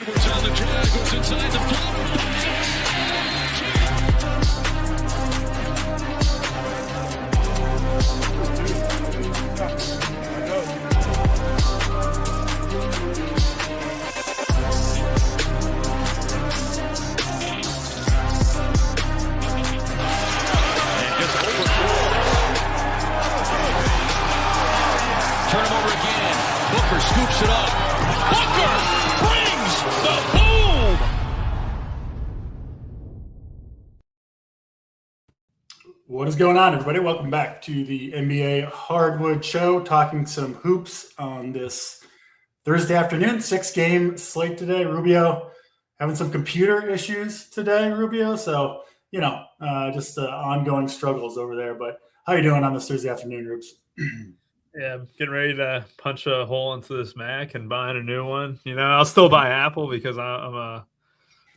Edwards on the drive, goes inside the floater. Turn him over again. Booker scoops it up. Booker brings the boom. What is going on, everybody? Welcome back to the NBA Hardwood Show, talking some hoops on this Thursday afternoon. 6-game slate today. Rubio having some computer issues today, Rubio. So, just ongoing struggles over there. But how you doing on this Thursday afternoon, Rubes? Yeah, I'm getting ready to punch a hole into this Mac and buying a new one. I'll still buy Apple because I'm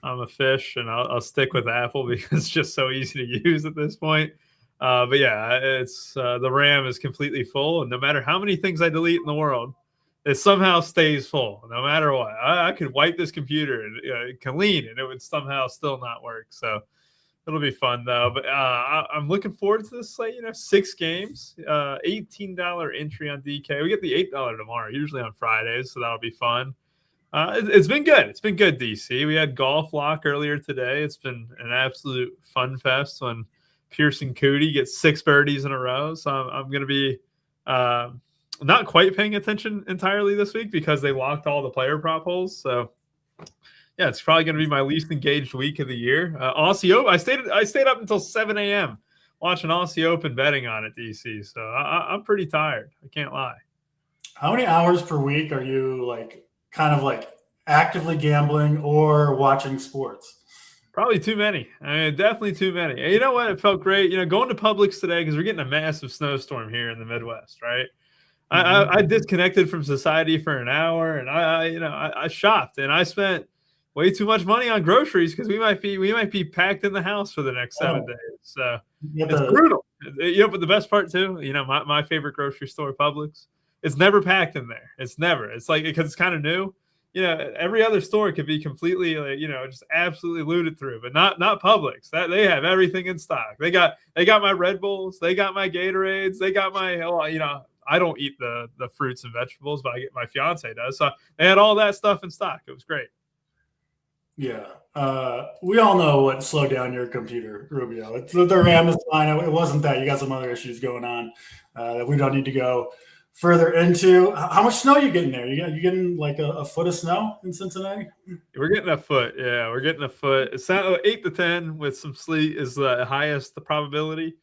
a fish, and I'll stick with Apple because it's just so easy to use at this point. But yeah, it's the RAM is completely full, and no matter how many things I delete in the world, it somehow stays full, no matter what. I could wipe this computer and clean, and it would somehow still not work. So it'll be fun though. But I'm looking forward to this slate. 6 games, $18 entry on DK. We get the $8 tomorrow, usually on Fridays, so that'll be fun. It's been good. It's been good, DC. We had golf lock earlier today. It's been an absolute fun fest when Pearson Cootie gets 6 birdies in a row. So I'm going to be not quite paying attention entirely this week because they locked all the player prop holes. So yeah, it's probably going to be my least engaged week of the year. Aussie Open. I stayed up until 7 a.m. watching Aussie Open, betting on it, DC. So I'm pretty tired. I can't lie. How many hours per week are you kind of actively gambling or watching sports? Probably too many. I mean, definitely too many. And you know what? It felt great. Going to Publix today because we're getting a massive snowstorm here in the Midwest, right? Mm-hmm. I disconnected from society for an hour, and I shopped, and I spent way too much money on groceries because we might be packed in the house for the next 7 days. So it's brutal. But the best part too, my favorite grocery store, Publix, it's never packed in there. It's never. It's because it's kind of new. Every other store could be completely just absolutely looted through, but not Publix. That they have everything in stock. They got my Red Bulls, they got my Gatorades, they got my I don't eat the fruits and vegetables, but my fiance does. So they had all that stuff in stock. It was great. Yeah. We all know what slowed down your computer, Rubio. The RAM is fine. It wasn't that. You got some other issues going on that we don't need to go further into. How much snow are you getting there? You getting a foot of snow in Cincinnati? We're getting a foot. Yeah, we're getting a foot. It's 8 to 10 with some sleet is the highest probability.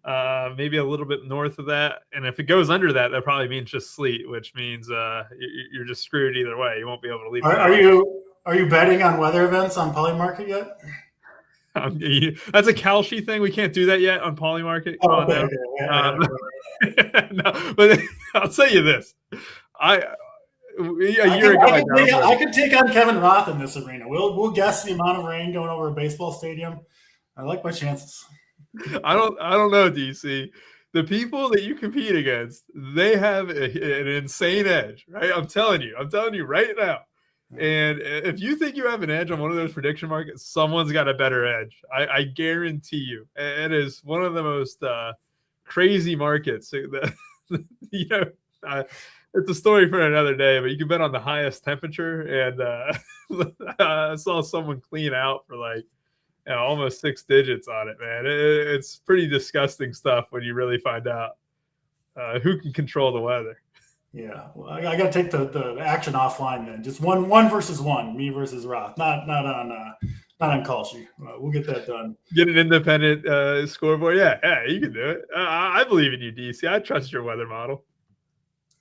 Maybe a little bit north of that. And if it goes under that, that probably means just sleet, which means you're just screwed either way. You won't be able to leave. Are you betting on weather events on Polymarket yet? That's a Kalshi thing. We can't do that yet on Polymarket. Come on now. Okay. No, but I'll tell you this. I could take on Kevin Roth in this arena. We'll guess the amount of rain going over a baseball stadium. I like my chances. I don't know, DC. The people that you compete against, they have an insane edge, right? I'm telling you right now. And if you think you have an edge on one of those prediction markets, someone's got a better edge. I guarantee you. It is one of the most crazy markets. It's a story for another day, but you can bet on the highest temperature. And I saw someone clean out for almost 6 digits on it, man. It's pretty disgusting stuff when you really find out who can control the weather. Yeah, well, I got to take the action offline then. Just one versus one, me versus Roth. Not on Kalshi. We'll get that done. Get an independent scoreboard. Yeah, you can do it. I believe in you, DC. I trust your weather model.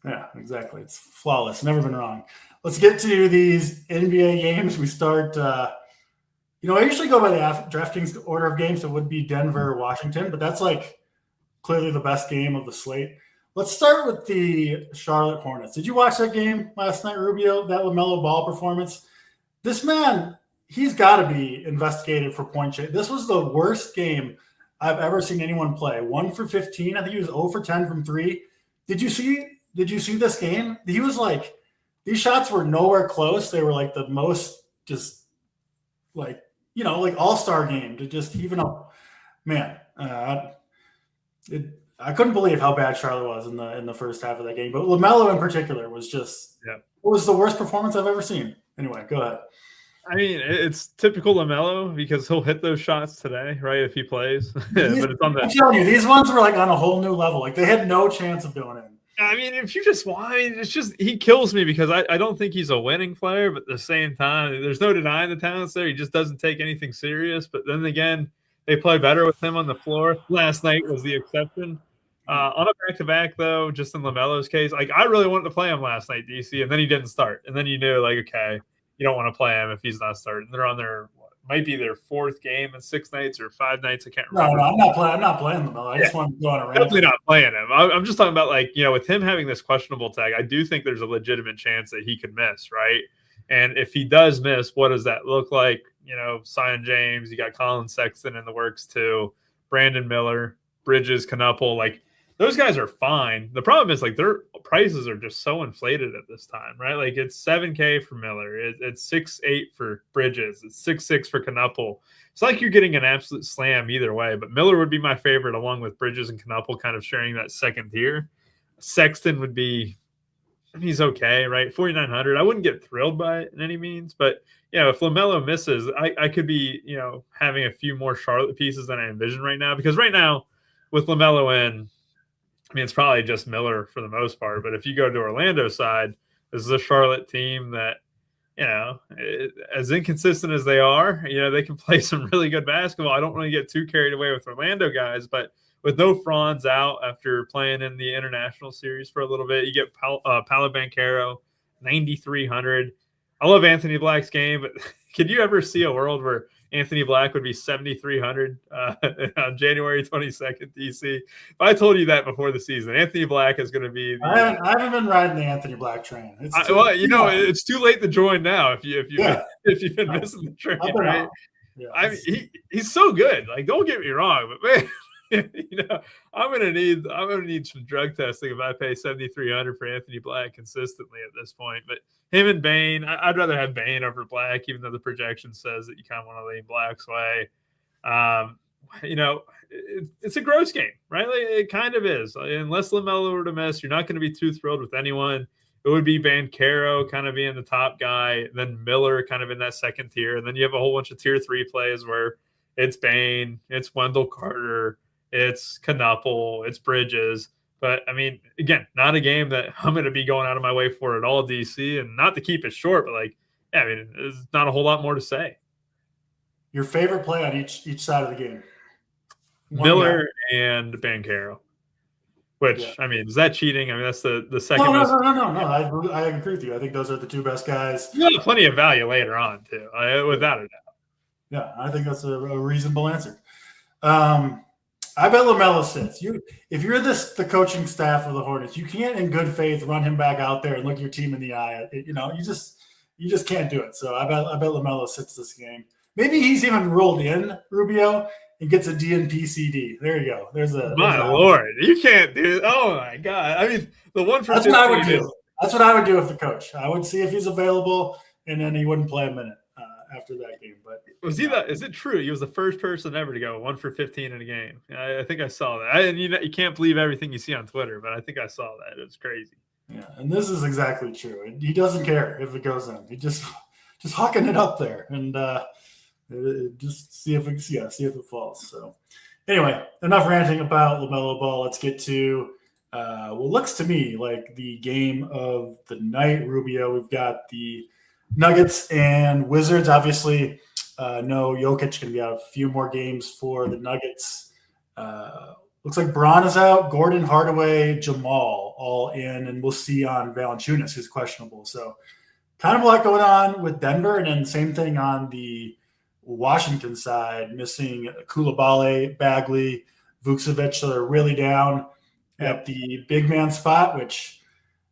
Yeah, exactly. It's flawless. Never been wrong. Let's get to these NBA games. We start. I usually go by the DraftKings order of games. It would be Denver, Washington, but that's clearly the best game of the slate. Let's start with the Charlotte Hornets. Did you watch that game last night, Rubio? That LaMelo Ball performance? This man, he's got to be investigated for point chase. This was the worst game I've ever seen anyone play. 1 for 15. I think he was 0 for 10 from 3. Did you see this game? He was these shots were nowhere close. They were the most just like all-star game to just even up. Man, I couldn't believe how bad Charlotte was in the first half of that game. But LaMelo in particular was just it was the worst performance I've ever seen. Anyway, go ahead. I mean, it's typical LaMelo because he'll hit those shots today, right? If he plays, but it's on I'm telling you, these ones were like on a whole new level. Like they had no chance of going in. I mean, if you just want, it's just he kills me because I don't think he's a winning player, but at the same time, there's no denying the talent's there. He just doesn't take anything serious. But then again, they play better with him on the floor. Last night was the exception. On a back-to-back, though, just in LaMelo's case, like I really wanted to play him last night, DC, and then he didn't start. And then you knew, like, okay, you don't want to play him if he's not starting. They're on might be their fourth game in 6 nights or 5 nights. I can't remember. No, I'm not playing LaMelo. I just want to go on a rant. Definitely not playing him. I'm just talking about, like, with him having this questionable tag, I do think there's a legitimate chance that he could miss, right? And if he does miss, what does that look like? Zion James, you got Colin Sexton in the works too, Brandon Miller, Bridges, Knuppel, like those guys are fine. The problem is like their prices are just so inflated at this time, right? Like it's $7K for Miller, it's 6.8 for Bridges, it's 6.6 for Knuppel. It's like you're getting an absolute slam either way, but Miller would be my favorite along with Bridges and Knuppel kind of sharing that second tier. Sexton would be, he's okay, right? 4,900. I wouldn't get thrilled by it in any means, but if LaMelo misses, I could be, having a few more Charlotte pieces than I envision right now, because right now with LaMelo in, I mean, it's probably just Miller for the most part, but if you go to Orlando's side, this is a Charlotte team that, as inconsistent as they are, they can play some really good basketball. I don't want to get too carried away with Orlando guys, but with no Franz out after playing in the international series for a little bit, you get Paolo Banchero, 9,300. I love Anthony Black's game, but could you ever see a world where Anthony Black would be 7,300 on January 22nd, DC? If I told you that before the season, Anthony Black is going to be. I haven't been riding the Anthony Black train. It's too late to join now if you've been missing the train, right? Yeah, I mean, he's so good. Like, don't get me wrong, but man. I'm gonna need some drug testing if I pay 7,300 for Anthony Black consistently at this point. But him and Bane, I'd rather have Bane over Black, even though the projection says that you kind of want to lean Black's way. It's a gross game, right? Like, it kind of is. Unless LaMelo were to miss, you're not going to be too thrilled with anyone. It would be Banchero kind of being the top guy, then Miller kind of in that second tier, and then you have a whole bunch of tier 3 plays where it's Bane, it's Wendell Carter, it's Knuppel, it's Bridges. But, I mean, again, not a game that I'm going to be going out of my way for at all, DC. And not to keep it short, but, there's not a whole lot more to say. Your favorite play on each side of the game? Miller and Banchero. Which, I mean, is that cheating? I mean, that's the second. No. I agree with you. I think those are the two best guys. You got plenty of value later on, too, without a doubt. Yeah, I think that's a reasonable answer. I bet LaMelo sits. If you're the coaching staff of the Hornets, you can't in good faith run him back out there and look your team in the eye. You just can't do it. So I bet LaMelo sits this game. Maybe he's even rolled in Rubio and gets a DNP CD. There you go. Lord, you can't do it. Oh my God. I mean, the one for that's what I would do. That's what I would do if the coach. I would see if he's available, and then he wouldn't play a minute after that game. But was he is it true? He was the first person ever to go 1 for 15 in a game. I think I saw that. You can't believe everything you see on Twitter, but I think I saw that. It was crazy. Yeah, and this is exactly true. He doesn't care if it goes in. He just hucking it up there and just see if it falls. So anyway, enough ranting about LaMelo Ball. Let's get to what looks to me like the game of the night. Rubio, we've got the Nuggets and Wizards. Obviously, no Jokic, going to be out a few more games for the Nuggets. Looks like Braun is out, Gordon, Hardaway, Jamal all in, and we'll see on Valanciunas, who's questionable. So kind of a lot going on with Denver, and then same thing on the Washington side, missing Koulibaly, Bagley, Vucevic, so they're really down at the big man spot, which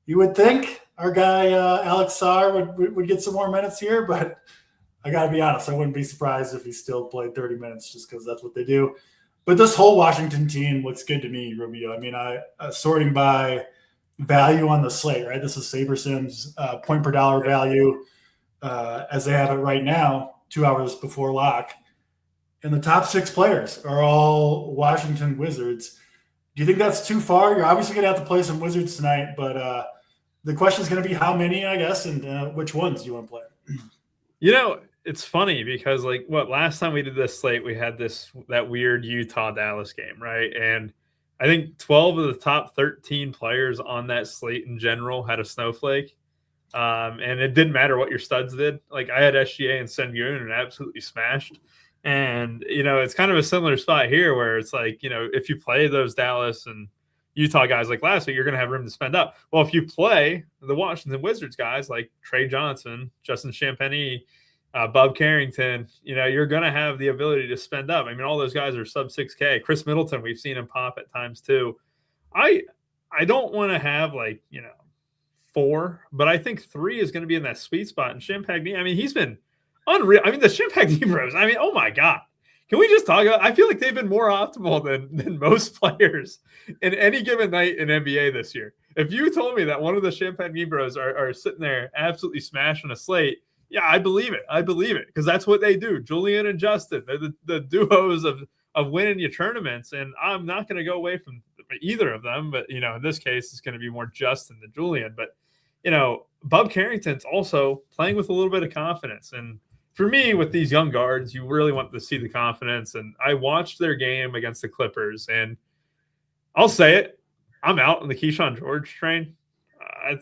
you would think our guy Alex Sarr would get some more minutes here, but I got to be honest, I wouldn't be surprised if he still played 30 minutes just because that's what they do. But this whole Washington team looks good to me, Rubio. I mean, sorting by value on the slate, right? This is SaberSim's point per dollar value. as they have it right now, 2 hours before lock. And the top 6 players are all Washington Wizards. Do you think that's too far? You're obviously going to have to play some Wizards tonight, but the question is going to be how many, I guess, and which ones do you want to play? It's funny because last time we did this slate, we had that weird Utah-Dallas game, right? And I think 12 of the top 13 players on that slate in general had a snowflake. And it didn't matter what your studs did. Like I had SGA and Sengun and absolutely smashed. And, it's kind of a similar spot here where it's like, if you play those Dallas and Utah guys like last week, you're going to have room to spend up. Well, if you play the Washington Wizards guys like Trey Johnson, Justin Champagny, Bob Carrington, you're going to have the ability to spend up. I mean, all those guys are sub 6K. Chris Middleton, we've seen him pop at times too. I don't want to have 4, but I think 3 is going to be in that sweet spot. And Champagny, I mean, he's been unreal. I mean, the Champagny bros, I mean, oh my God. Can we just talk about, I feel like they've been more optimal than most players in any given night in NBA this year. If you told me that one of the Champagny bros are sitting there absolutely smashing a slate, yeah, I believe it. I believe it because that's what they do. Julian and Justin, they're the duos of winning you tournaments, and I'm not going to go away from either of them. But in this case, it's going to be more Justin than Julian. But Bob Carrington's also playing with a little bit of confidence, and for me, with these young guards, you really want to see the confidence. And I watched their game against the Clippers, and I'll say it, I'm out on the Keyshawn George train. I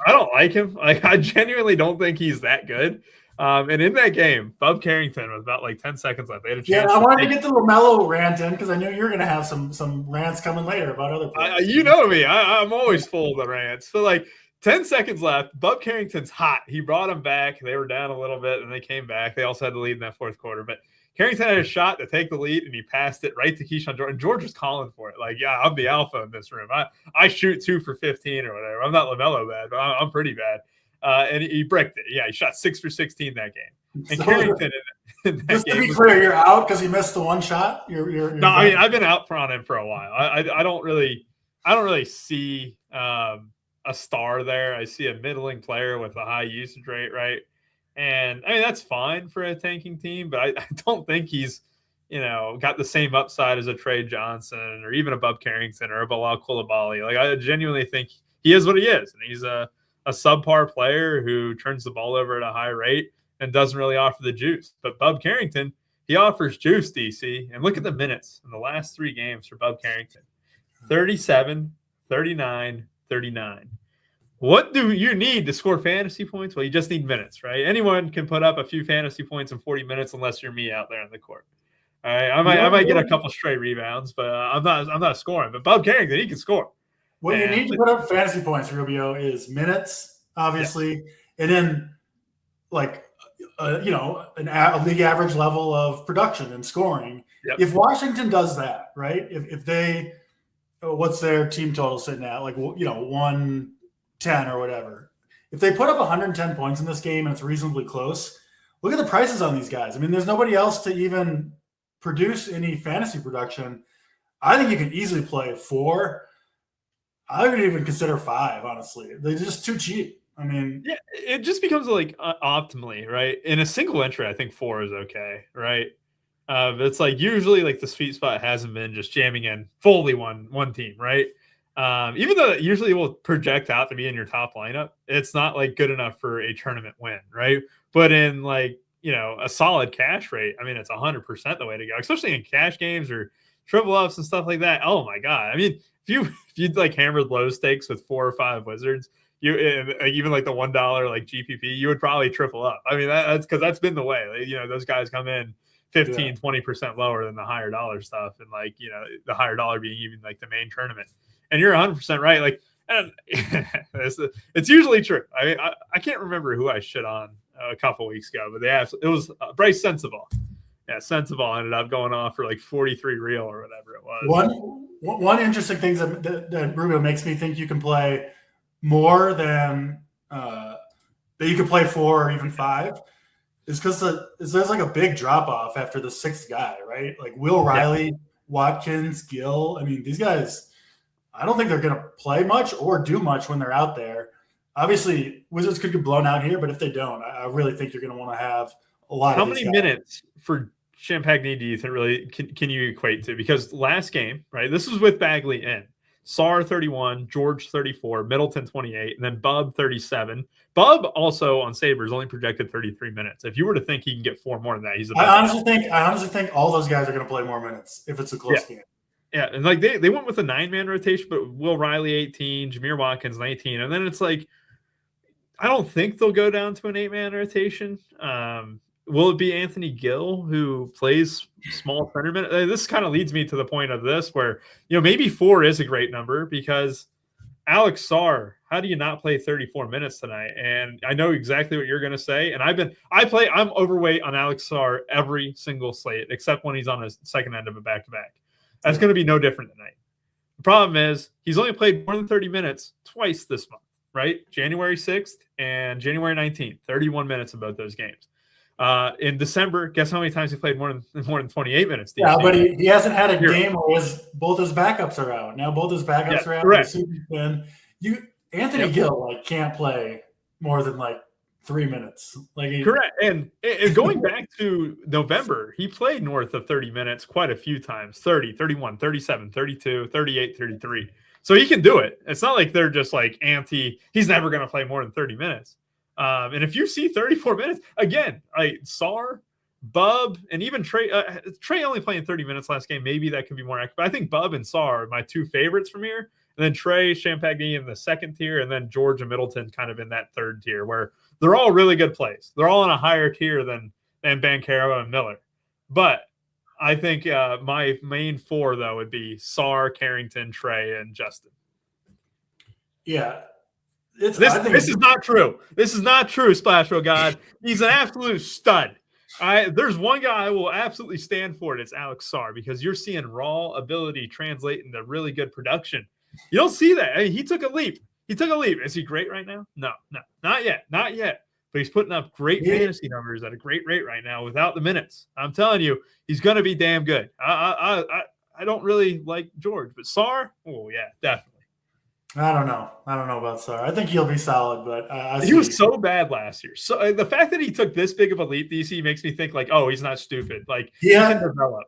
don't like him. I genuinely don't think he's that good. And in that game, Bob Carrington with about 10 seconds left, they had a chance. Yeah, I wanted to get the LaMelo rant in because I knew you were going to have some rants coming later about other players. You know me. I'm always full of the rants. So 10 seconds left. Bob Carrington's hot. He brought them back. They were down a little bit, and they came back. They also had the lead in that fourth quarter. But Carrington had a shot to take the lead, and he passed it right to Keyshawn George. And George was calling for it. Yeah, I'm the alpha in this room. I shoot 2 for 15 or whatever. I'm not LaMelo bad, but I'm pretty bad. And he bricked it. Yeah, he shot 6 for 16 that game. And Carrington in that just game. To be clear, you're out because he missed the one shot. You're no, I mean I've been out on him for a while. I don't really see a star there. I see a middling player with a high usage rate, right? And I mean, that's fine for a tanking team, but I don't think he's, got the same upside as a Trey Johnson or even a Bob Carrington or a Bilal Coulibaly. I genuinely think he is what he is. And he's a subpar player who turns the ball over at a high rate and doesn't really offer the juice. But Bob Carrington, he offers juice, DC. And look at the minutes in the last 3 games for Bob Carrington. 37, 39, 39. What do you need to score fantasy points? Well, you just need minutes, right? Anyone can put up a few fantasy points in 40 minutes unless you're me out there on the court. All right, I might get a couple straight rebounds, but I'm not scoring. But Bob Carrington, he can score. What you need to put up fantasy points, Rubio, is minutes, obviously, and then a league average level of production and scoring. Yep. If Washington does that, right? If they, what's their team total sitting at? 110 or whatever. If they put up 110 points in this game and it's reasonably close, look at the prices on these guys. I mean, there's nobody else to even produce any fantasy production. I think you can easily play 4. I would even consider 5, honestly. They're just too cheap. I mean, yeah, it just becomes optimally, right? In a single entry, I think 4 is okay, right? But it's usually the sweet spot hasn't been just jamming in fully one team, right? Even though it usually will project out to be in your top lineup, it's not good enough for a tournament win, right? But in a solid cash rate, I mean, it's 100% the way to go, especially in cash games or triple ups and stuff like that. Oh my God. I mean, if you'd hammered low stakes with 4 or 5 Wizards, even the $1 GPP, you would probably triple up. I mean, that's because that's been the way. Those guys come in 15-20% lower than the higher dollar stuff, and the higher dollar being even the main tournament. And you're 100% right. And it's usually true. I can't remember who I shit on a couple weeks ago, but it was Bryce Sensabaugh. Yeah, Sensabaugh ended up going off for 43 real or whatever it was. One interesting thing that Rubio makes me think you can play more than that you can play 4 or even 5 is because there's a big drop off after the 6th guy, right? Will Riley, Watkins, Gill. I mean, these guys, I don't think they're going to play much or do much when they're out there. obviously Wizards could get blown out here, but if they don't, I really think you're going to want to have a lot How of these many guys. minutes for Champagny do you think really can you equate to? Because last game, right, this was with Bagley in. Sar 31, George 34, Middleton 28, and then Bub 37. Bub also on Sabres only projected 33 minutes. If you were to think he can get 4 more than that, he's the best. I honestly think all those guys are going to play more minutes if it's a close game. Yeah, and like they went with a 9-man rotation, but Will Riley 18, Jameer Watkins 19, and then it's like I don't think they'll go down to an 8-man rotation. Will it be Anthony Gill who plays small center minute? This kind of leads me to the point of this where, maybe 4 is a great number because Alex Sarr, how do you not play 34 minutes tonight? And I know exactly what you're going to say. And I'm overweight on Alex Sarr every single slate, except when he's on the second end of a back-to-back. That's going to be no different tonight. The problem is he's only played more than 30 minutes twice this month, right? January 6th and January 19th, 31 minutes in both those games. In December, guess how many times he played more than 28 minutes? But he hasn't had a game where both his backups are out. Now both his backups are out. Correct. Anthony Gill can't play more than 3 minutes. Correct. And going back to November, he played north of 30 minutes quite a few times. 30, 31, 37, 32, 38, 33. So he can do it. It's not like they're just he's never going to play more than 30 minutes. And if you see 34 minutes, again, Sar, Bub, and even Trey only playing 30 minutes last game, maybe that could be more accurate. But I think Bub and Sar are my 2 favorites from here. And then Trey, Champagny in the second tier, and then George and Middleton kind of in that third tier where they're all really good plays. They're all in a higher tier than Banchero and Miller. But I think my main 4, though, would be Sar, Carrington, Trey, and Justin. Yeah. This is not true. This is not true, Splash Row God. He's an absolute stud. There's one guy I will absolutely stand for it. It's Alex Sarr because you're seeing raw ability translate into really good production. You don't see that. He took a leap. Is he great right now? No, not yet. But he's putting up great fantasy numbers at a great rate right now without the minutes. I'm telling you, he's going to be damn good. I don't really like George, but Sarr, oh yeah, definitely. I don't know about Sarr. I think he'll be solid, but he was so bad last year. So the fact that he took this big of a leap, DC, makes me think he's not stupid. He can develop.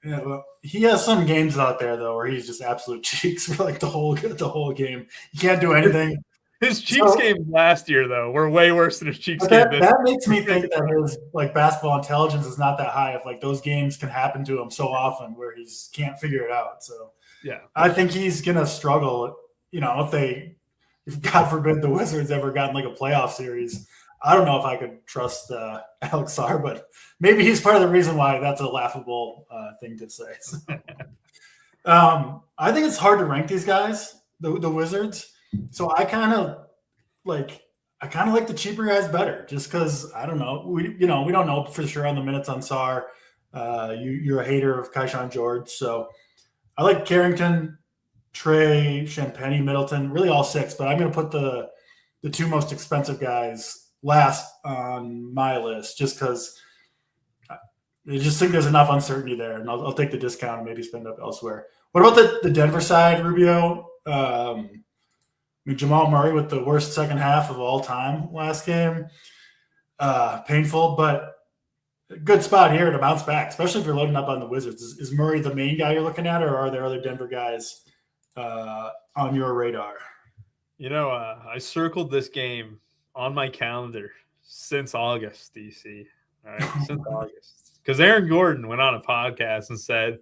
Yeah, well, he has some games out there though where he's just absolute cheeks for the whole game. He can't do anything. His cheeks games last year though were way worse than his cheeks game. That makes me think that his basketball intelligence is not that high. If those games can happen to him so often where he can't figure it out. So yeah, I think he's gonna struggle. If God forbid the Wizards ever got in a playoff series, I don't know if I could trust Alex Sarr, but maybe he's part of the reason why that's a laughable thing to say. So, I think it's hard to rank these guys, the Wizards. So I kind of like the cheaper guys better, just because I don't know. We don't know for sure on the minutes on Sarr. You're a hater of Kaishan George, so I like Carrington, Trey, Champagny, Middleton, really all 6, but I'm going to put the 2 most expensive guys last on my list just because I just think there's enough uncertainty there, and I'll take the discount and maybe spend up elsewhere. What about the Denver side, Rubio? Jamal Murray with the worst second half of all time last game. Painful, but good spot here to bounce back, especially if you're loading up on the Wizards. Is Murray the main guy you're looking at, or are there other Denver guys on your radar? I circled this game on my calendar since August, DC. All right, since August. Because Aaron Gordon went on a podcast and said,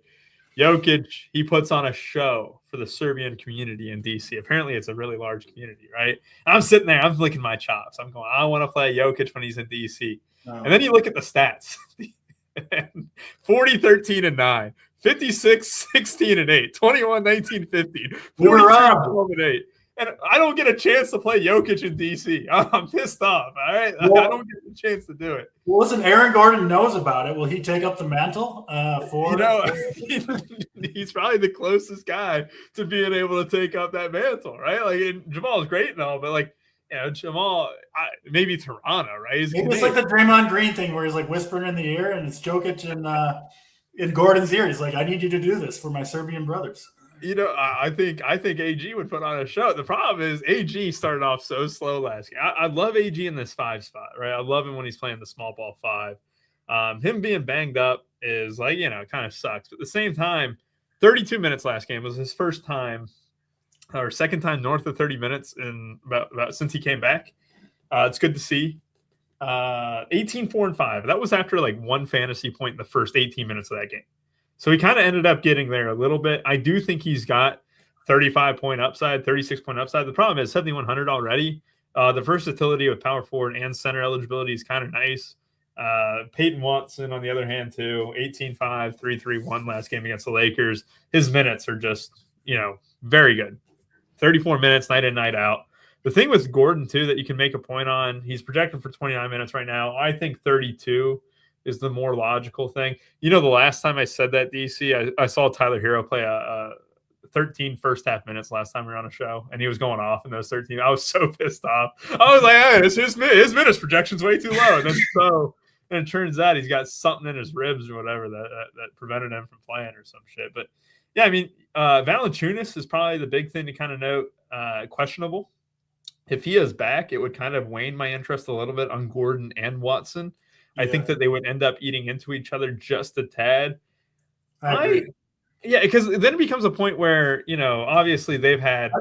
Jokic, he puts on a show for the Serbian community in DC. Apparently, it's a really large community, right? And I'm sitting there, I'm licking my chops. I'm going, I want to play Jokic when he's in DC. And then you look at the stats. 40, 13, and 9. 56, 16, and 8. 21, 19, 15. 42, 12, and 8. And I don't get a chance to play Jokic in DC. I'm pissed off, all right? Well, I don't get a chance to do it. Well, listen, Aaron Gordon knows about it. Will he take up the mantle he's probably the closest guy to being able to take up that mantle, right? And Jamal's great and all, but Jamal, maybe Toronto, right? Maybe it's like the Draymond Green thing where he's whispering in the ear, and it's Jokic in Gordon's ear. He's like, I need you to do this for my Serbian brothers. I think AG would put on a show. The problem is AG started off so slow last year. I love AG in this 5 spot, right? I love him when he's playing the small ball 5. Him being banged up is like, it kind of sucks. But at the same time, 32 minutes last game was his first time or second time north of 30 minutes in about since he came back. It's good to see. 18, 4, and 5. That was after like one fantasy point in the first 18 minutes of that game. So he kind of ended up getting there a little bit. I do think he's got 35-point upside, 36-point upside. The problem is 7,100 already. The versatility with power forward and center eligibility is kind of nice. Peyton Watson, on the other hand, too, 18-5, 3-3-1 last game against the Lakers. His minutes are just, very good. 34 minutes, night in, night out. The thing with Gordon, too, that you can make a point on, he's projected for 29 minutes right now. I think 32 is the more logical thing. The last time I said that, DC, I saw Tyler Hero play a 13 first half minutes last time we were on a show, and he was going off in those 13. I was so pissed off. I was like, hey, his minutes projection's way too low. And it turns out he's got something in his ribs or whatever that prevented him from playing or some shit. But, yeah, I mean, Valanciunas is probably the big thing to kind of note. Questionable. If he is back, it would kind of wane my interest a little bit on Gordon and Watson. I think that they would end up eating into each other just a tad. I agree. Yeah, because then it becomes a point where, obviously they've had.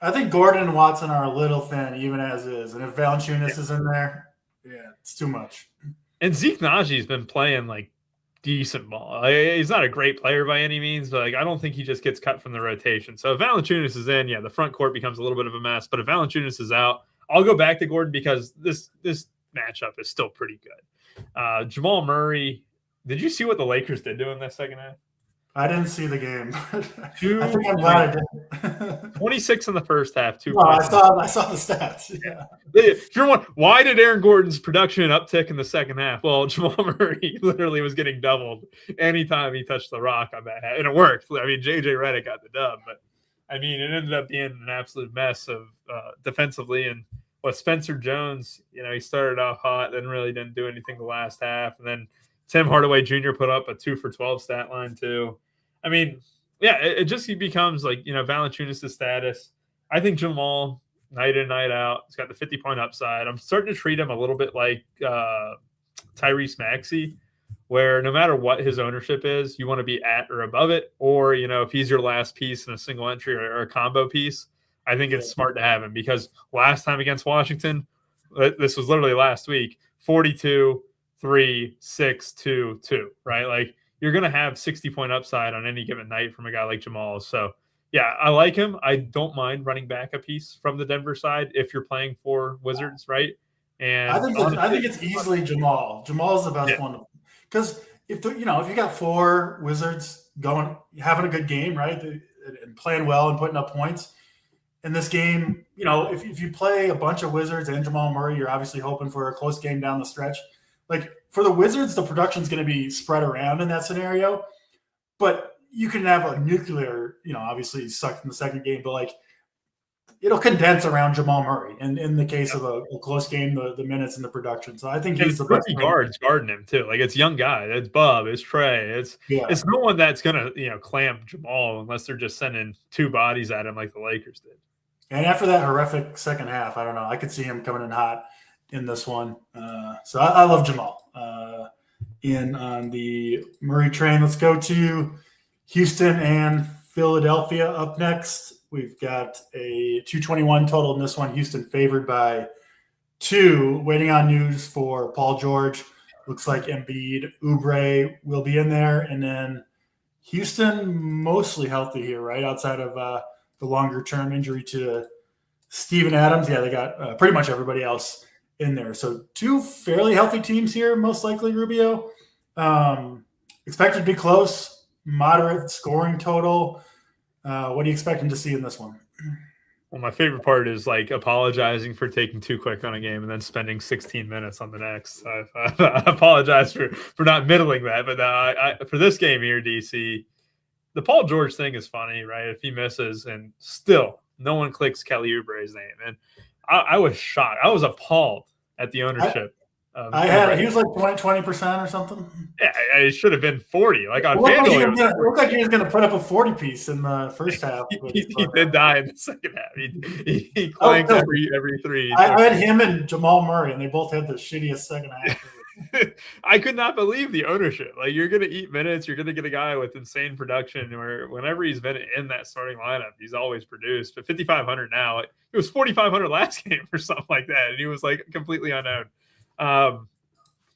I think Gordon and Watson are a little thin, even as is. And if Valanciunas is in there, it's too much. And Zeke Najee's been playing like decent ball. He's not a great player by any means, but I don't think he just gets cut from the rotation. So if Valanciunas is in, the front court becomes a little bit of a mess. But if Valanciunas is out, I'll go back to Gordon because this matchup is still pretty good. Jamal Murray, did you see what the Lakers did to him that second half? I didn't see the game. I think I'm glad I did. 26 in the first half. I saw the stats. Yeah. If you're wondering, why did Aaron Gordon's production uptick in the second half? Well, Jamal Murray literally was getting doubled anytime he touched the rock on that half. And it worked. I mean, JJ Redick got the dub. But, I mean, it ended up being an absolute mess of defensively. And Spencer Jones, he started off hot, then really didn't do anything the last half. And then Tim Hardaway Jr. put up a 2 for 12 stat line too. I mean, it just becomes like, Valanciunas' status. I think Jamal, night in, night out, he's got the 50-point upside. I'm starting to treat him a little bit like Tyrese Maxey, where no matter what his ownership is, you want to be at or above it. Or, if he's your last piece in a single entry or a combo piece, I think it's smart to have him because last time against Washington, this was literally last week, 42, 3, 6, 2, 2, right? Like you're going to have 60-point upside on any given night from a guy like Jamal. So, yeah, I like him. I don't mind running back a piece from the Denver side if you're playing for Wizards, right? And I think it's easily Jamal. Jamal's the best one because if you got 4 Wizards having a good game, right, and playing well and putting up points in this game, if you play a bunch of Wizards and Jamal Murray, you're obviously hoping for a close game down the stretch. Like for the Wizards, the production's going to be spread around in that scenario, but you can have a nuclear, obviously sucked in the second game, but like it'll condense around Jamal Murray. And in the case of a close game, the minutes and the production. So I think he's the best guards guarding him too. Like it's young guy. It's Bub. It's Trey. It's no one that's going to, clamp Jamal unless they're just sending 2 bodies at him like the Lakers did. And after that horrific second half, I don't know. I could see him coming in hot in this one. So I love Jamal. In on the Murray train, let's go to Houston and Philadelphia up next. We've got a 221 total in this one. Houston favored by 2. Waiting on news for Paul George. Looks like Embiid, Oubre will be in there. And then Houston mostly healthy here, right? Outside of the longer-term injury to Steven Adams. Yeah, they got pretty much everybody else in there. So 2 fairly healthy teams here, most likely, Rubio. Expected to be close, moderate scoring total. What are you expecting to see in this one? Well, my favorite part is like apologizing for taking too quick on a game and then spending 16 minutes on the next. I apologize for not middling that, but for this game here, DC, the Paul George thing is funny, right? If he misses and still no one clicks Kelly Oubre's name. And I was shocked. I was appalled at the ownership. He was like 20% or something. Yeah, it should have been 40. Like on It looked like FanDuel, it looked like he was going to put up a 40-piece in the first half. he did die in the second half. He Oh, clanked no. every three. I had him and Jamal Murray, and they both had the shittiest second half. I could not believe the ownership. Like, you're going to eat minutes. You're going to get a guy with insane production where whenever he's been in that starting lineup, he's always produced. But 5,500 now, it was 4,500 last game or something like that. And he was like completely unknown.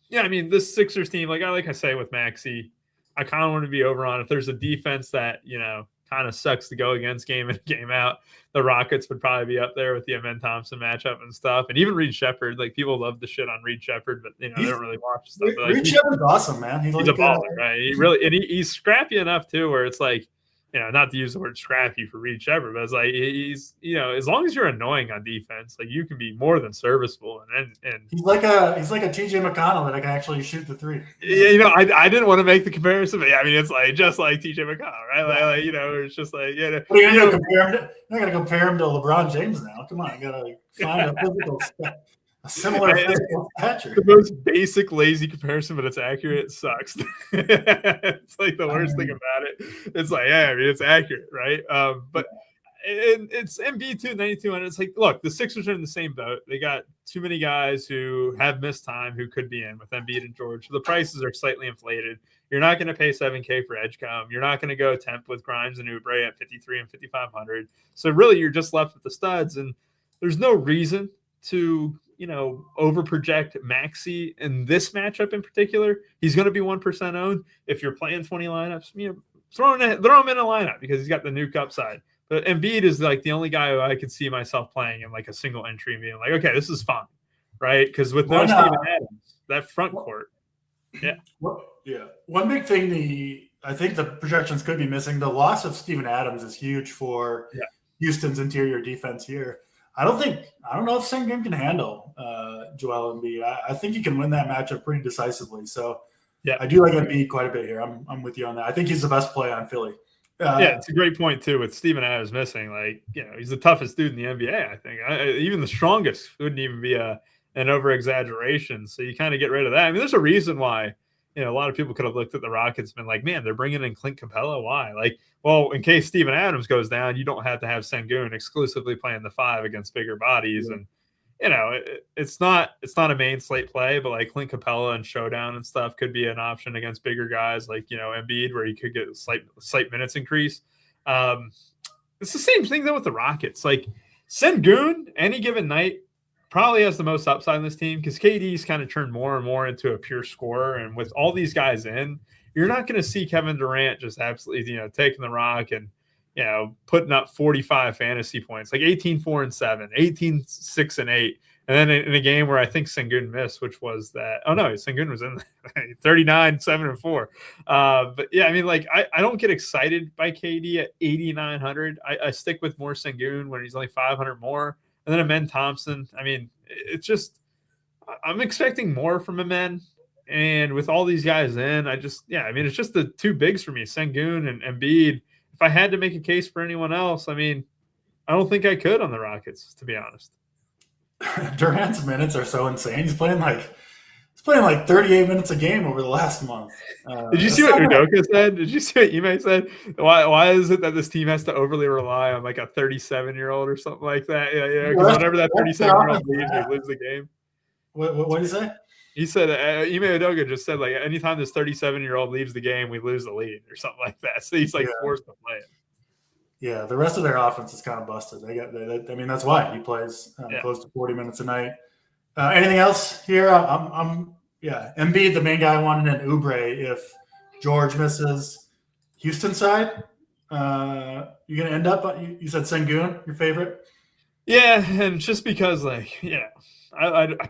Yeah, I mean, this Sixers team, like I say with Maxey, I kind of want to be over on if there's a defense that, kind of sucks to go against game in, game out. The Rockets would probably be up there with the Amen Thompson matchup and stuff. And even Reed Shepherd, like people love the shit on Reed Shepherd, but they don't really watch stuff. But, like, Reed Shepherd's awesome, man. He's a baller, right? He really, and he's scrappy enough too, where it's like, not to use the word scrappy for Reed Shepherd, but it's like he's, as long as you're annoying on defense, like you can be more than serviceable. And he's like a TJ McConnell that I can actually shoot the three. Yeah, I didn't want to make the comparison, but I mean it's like just like TJ McConnell, right? Like it's just like You're not gonna compare him to LeBron James now. Come on, you gotta find a similar physical stature. The most basic lazy comparison, but it's accurate. It sucks. It's like the worst thing about it. It's like, it's accurate, right? But it's Embiid too, 9,200. It's like, look, the Sixers are in the same boat. They got too many guys who have missed time who could be in with Embiid and George. So the prices are slightly inflated. You're not going to pay $7K for Edgecombe. You're not going to go temp with Grimes and Oubre at 53 and 5,500. So really, you're just left with the studs, and there's no reason to over project Maxey in this matchup in particular. He's going to be 1% owned. If you're playing 20 lineups, throw him in a lineup because he's got the nuke upside. But Embiid is like the only guy who I could see myself playing in like a single entry and being like, okay, this is fine, right? Because with no Steven Adams, that front court, One big thing I think the projections could be missing. The loss of Steven Adams is huge for Houston's interior defense here. I don't know if Sengun can handle Joel Embiid. I think he can win that matchup pretty decisively. So I do like Embiid quite a bit here. I'm with you on that. I think he's the best play on Philly. It's a great point too with Steven Adams missing. Like, he's the toughest dude in the NBA. I think even the strongest wouldn't even be an over exaggeration. So you kind of get rid of that. I mean, there's a reason why. A lot of people could have looked at the Rockets and been like, man, they're bringing in Clint Capella. Why? Like, well, in case Steven Adams goes down, you don't have to have Sengun exclusively playing the 5 against bigger bodies. And, it's not a main slate play, but like Clint Capella and Showdown and stuff could be an option against bigger guys like, Embiid, where he could get a slight minutes increase. It's the same thing though with the Rockets. Like Sengun, any given night, probably has the most upside in this team because KD's kind of turned more and more into a pure scorer. And with all these guys in, you're not going to see Kevin Durant just absolutely, taking the rock and, putting up 45 fantasy points, like 18-4-7, 18-6-8. And then in a game where I think Sengun missed, which was that, Sengun was in 39-7-4. But yeah, I mean, like I don't get excited by KD at 8,900. I stick with more Sengun when he's only 500 more. And then Amen Thompson. I mean, it's just I'm expecting more from Amen. And with all these guys in, it's just the two bigs for me, Sengun and Embiid. If I had to make a case for anyone else, I mean, I don't think I could on the Rockets, to be honest. Durant's minutes are so insane. He's playing like 38 minutes a game over the last month. Did you see what Udoka said? Did you see what Ime said? Why is it that this team has to overly rely on like a 37-year-old or something like that? Yeah. Because whenever that 37-year-old leaves, they lose the game. What did he say? He said, Ime Udoka just said, like, anytime this 37-year-old leaves the game, we lose the lead or something like that. So he's forced to play it. Yeah, the rest of their offense is kind of busted. That's why he plays close to 40 minutes a night. Anything else here? Embiid, the main guy, wanted an Oubre if George misses. Houston side, you're gonna end up. You said Sengun, your favorite. Yeah, and just because, I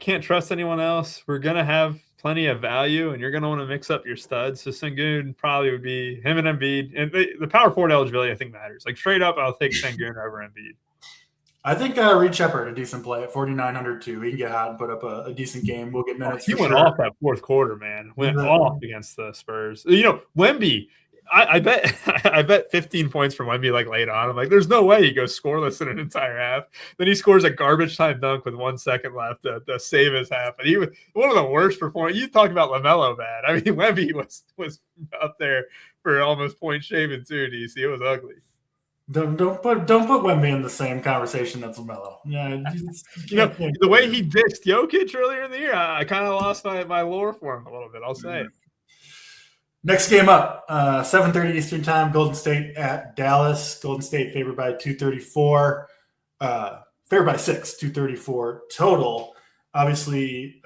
can't trust anyone else. We're gonna have plenty of value, and you're gonna want to mix up your studs. So Sengun probably would be him and Embiid, and the power forward eligibility I think matters. Like straight up, I'll take Sengun over Embiid. I think Reed Shepherd, a decent play at 4,900 too. He can get hot and put up a decent game. We'll get minutes. He went off that fourth quarter, man. Went off against the Spurs. Wemby, I bet I bet 15 points from Wemby like late on. I'm like, there's no way he goes scoreless in an entire half. Then he scores a garbage time dunk with 1 second left to save his half. And he was one of the worst performers. You talk about LaMelo bad. I mean, Wemby was up there for almost point shaving too. DC, it was ugly. Don't put Wemby in the same conversation as LaMelo. Yeah, the way he dissed Jokic earlier in the year, I kind of lost my lore for him a little bit. I'll say. Next game up, 7:30 Eastern Time. Golden State at Dallas. Golden State favored by 234. Favored by 6, 234 total. Obviously,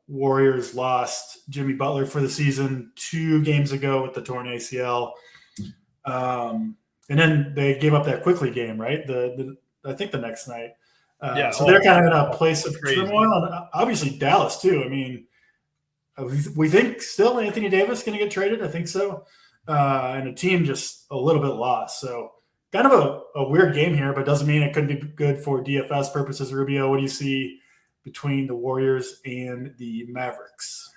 Warriors lost Jimmy Butler for the season 2 games ago with the torn ACL. And then they gave up that quickly game, right? I think the next night. So they're kind of in a place of turmoil. And obviously, Dallas, too. I mean, we think still Anthony Davis going to get traded. I think so. And the team just a little bit lost. So kind of a weird game here, but doesn't mean it couldn't be good for DFS purposes. Rubio, what do you see between the Warriors and the Mavericks?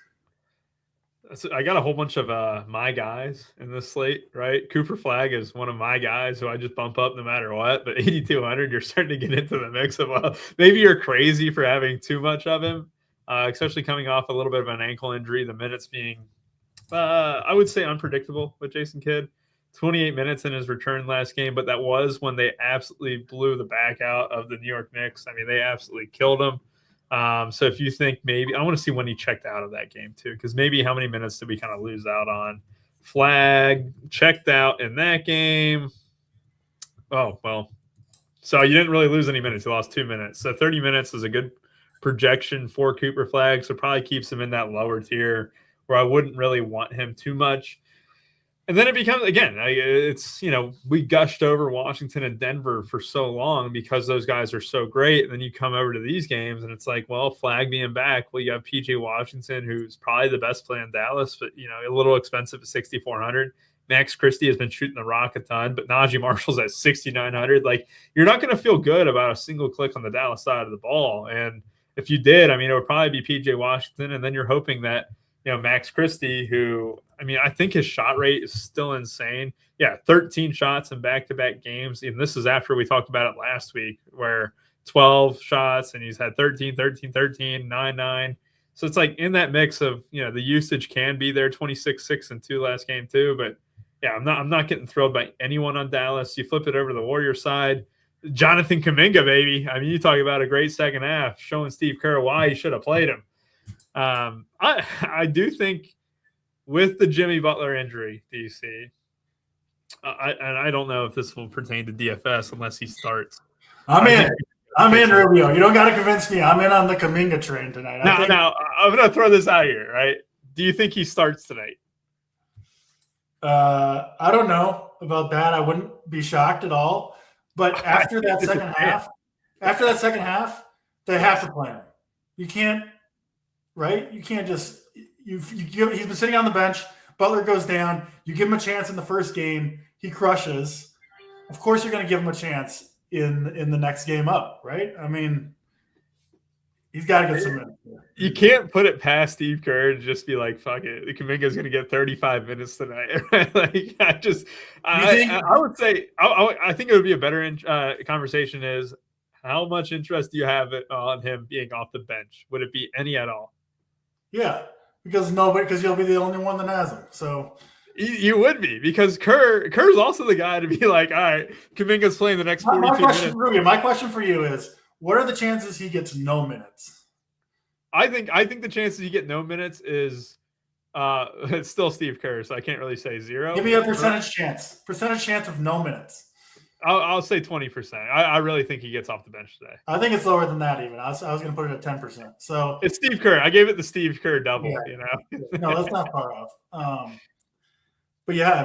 So I got a whole bunch of my guys in this slate, right? Cooper Flag is one of my guys who I just bump up no matter what. But 8,200, you're starting to get into the mix of maybe you're crazy for having too much of him. Especially coming off a little bit of an ankle injury, the minutes being, I would say, unpredictable with Jason Kidd. 28 minutes in his return last game, but that was when they absolutely blew the back out of the New York Knicks. I mean, they absolutely killed him. So if you think maybe, I want to see when he checked out of that game too, because maybe how many minutes did we kind of lose out on? Flag checked out in that game. Oh, well, so you didn't really lose any minutes. You lost 2 minutes. So 30 minutes is a good projection for Cooper Flag, so probably keeps him in that lower tier where I wouldn't really want him too much. And then it becomes, again, it's, we gushed over Washington and Denver for so long because those guys are so great. And then you come over to these games and it's like, well, Flag being back, well, you have PJ Washington, who's probably the best play in Dallas, but, a little expensive at 6,400. Max Christie has been shooting the rock a ton, but Najee Marshall's at 6,900. Like, you're not going to feel good about a single click on the Dallas side of the ball. And if you did, it would probably be PJ Washington. And then you're hoping that, Max Christie, who, I think his shot rate is still insane. Yeah, 13 shots in back-to-back games. And this is after we talked about it last week, where 12 shots and he's had 13, 13, 13, 9, 9. So it's like in that mix of, the usage can be there, 26, 6, and 2 last game too. But yeah, I'm not getting thrilled by anyone on Dallas. You flip it over to the Warriors side. Jonathan Kuminga, baby. You talk about a great second half, showing Steve Kerr why he should have played him. I do think with the Jimmy Butler injury, DC, I don't know if this will pertain to DFS unless he starts. I'm in, Rubio. You don't got to convince me. I'm in on the Kuminga train tonight. Now, I'm going to throw this out here, right? Do you think he starts tonight? I don't know about that. I wouldn't be shocked at all. But after that second half, they have to play him. You can't, right? You can't just he's been sitting on the bench. Butler goes down. You give him a chance in the first game. He crushes. Of course, you're going to give him a chance in the next game up, right? He's got to get some minutes. You can't put it past Steve Kerr to just be like, fuck it. Kuminga's going to get 35 minutes tonight. I would say, I think it would be a better conversation is how much interest do you have on him being off the bench? Would it be any at all? Yeah, because you'll be the only one that has him. So you would be, because Kerr's also the guy to be like, all right, Kuminga's playing the next 42 minutes. Ruby, my question for you is, what are the chances he gets no minutes? I think the chances you get no minutes is it's still Steve Kerr, so I can't really say 0. Give me a percentage chance. Percentage chance of no minutes. I'll say 20%. I really think he gets off the bench today. I think it's lower than that even. I was going to put it at 10%. So it's Steve Kerr. I gave it the Steve Kerr double. No, that's not far off. But yeah,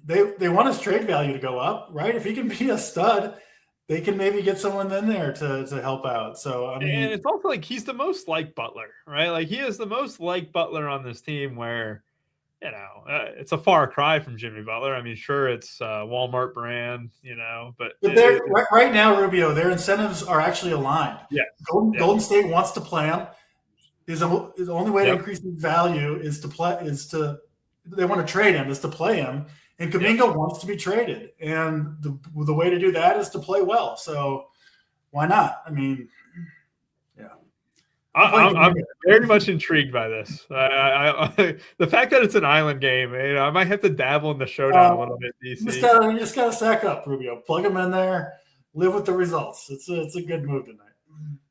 they want his trade value to go up, right? If he can be a stud, they can maybe get someone in there to help out. So and it's also like he's the most like Butler, right? Like he is the most like Butler on this team, where it's a far cry from Jimmy Butler. Sure, it's Walmart brand, but right now, Rubio, their incentives are actually aligned. Yeah, Golden State wants to play him. The only way to increase his value is to they want to trade him is to play him, and Kuminga wants to be traded, and the way to do that is to play well. So why not? I mean, yeah. I'm very much intrigued by this. The fact that it's an island game, I might have to dabble in the showdown a little bit. DC, you just gotta sack up, Rubio. Plug him in there. Live with the results. It's a good move tonight.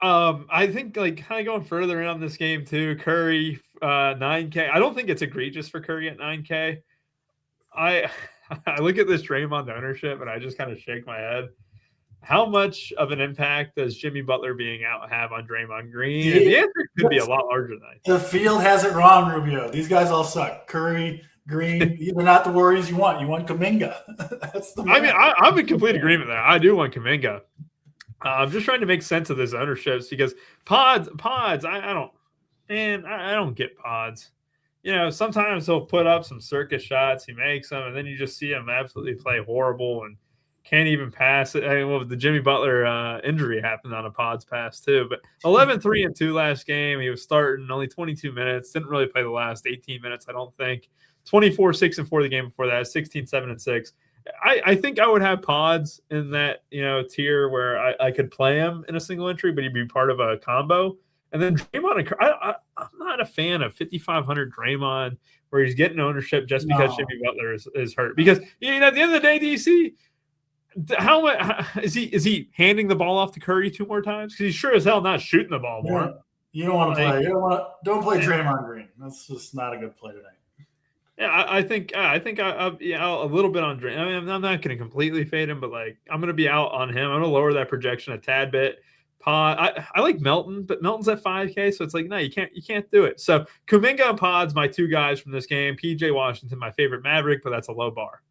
I think like kind of going further in on this game too. Curry, 9K. I don't think it's egregious for Curry at 9K. I look at this Draymond ownership and I just kind of shake my head. How much of an impact does Jimmy Butler being out have on Draymond Green? And the answer could be a lot larger than I think. The field has it wrong, Rubio. These guys all suck. Curry, Green, these are not the Warriors you want. You want Kuminga. That's the man. I mean, I'm in complete agreement there. I do want Kuminga. I'm just trying to make sense of this ownerships because pods. I don't get pods. Sometimes he'll put up some circus shots. He makes them, and then you just see him absolutely play horrible and can't even pass it. The Jimmy Butler injury happened on a pods pass too. But 11-3-2 last game. He was starting only 22 minutes. Didn't really play the last 18 minutes, I don't think. 24-6-4 the game before that. 16-7-6. I think I would have pods in that tier where I could play him in a single entry, but he'd be part of a combo. And then Draymond, I'm not a fan of 5,500 Draymond where he's getting ownership just because Jimmy Butler is hurt. Because at the end of the day, DC, how much is he handing the ball off to Curry 2 more times? Because he's sure as hell not shooting the ball more. Yeah. You don't want to play. Don't play Draymond Green. That's just not a good play tonight. Yeah, I think a little bit on Draymond. I mean, I'm not going to completely fade him, but I'm going to be out on him. I'm going to lower that projection a tad bit. I like Melton, but Melton's at 5K, so it's no, you can't do it. So Kuminga and Pods, my 2 guys from this game. PJ Washington, my favorite Maverick, but that's a low bar.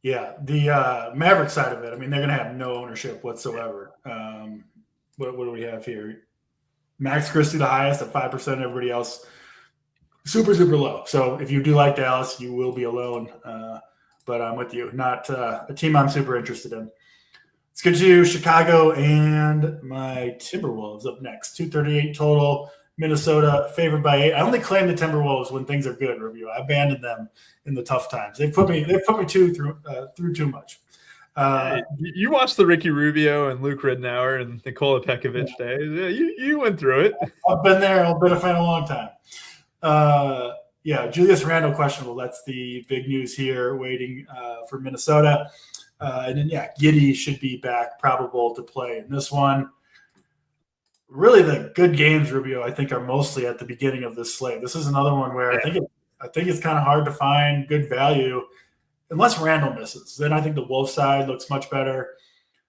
Yeah, the Maverick side of it, I mean, they're going to have no ownership whatsoever. What do we have here? Max Christie, the highest at 5%. Everybody else, super, super low. So if you do like Dallas, you will be alone. But I'm with you. Not a team I'm super interested in. Let's get to Chicago and my Timberwolves up next. 238 total. Minnesota favored by 8. I only claim the Timberwolves when things are good, Rubio. I abandoned them in the tough times. They put me through too much. You watched the Ricky Rubio and Luke Ridnour and Nikola Pekovic days. Yeah, you went through it. I've been there. I've been a fan a long time. Julius Randle questionable. That's the big news here. Waiting for Minnesota. And then, Giddey should be back, probable to play in this one. Really, the good games, Rubio, I think, are mostly at the beginning of this slate. This is another one where I think it's kind of hard to find good value unless Randall misses. Then I think the Wolf side looks much better.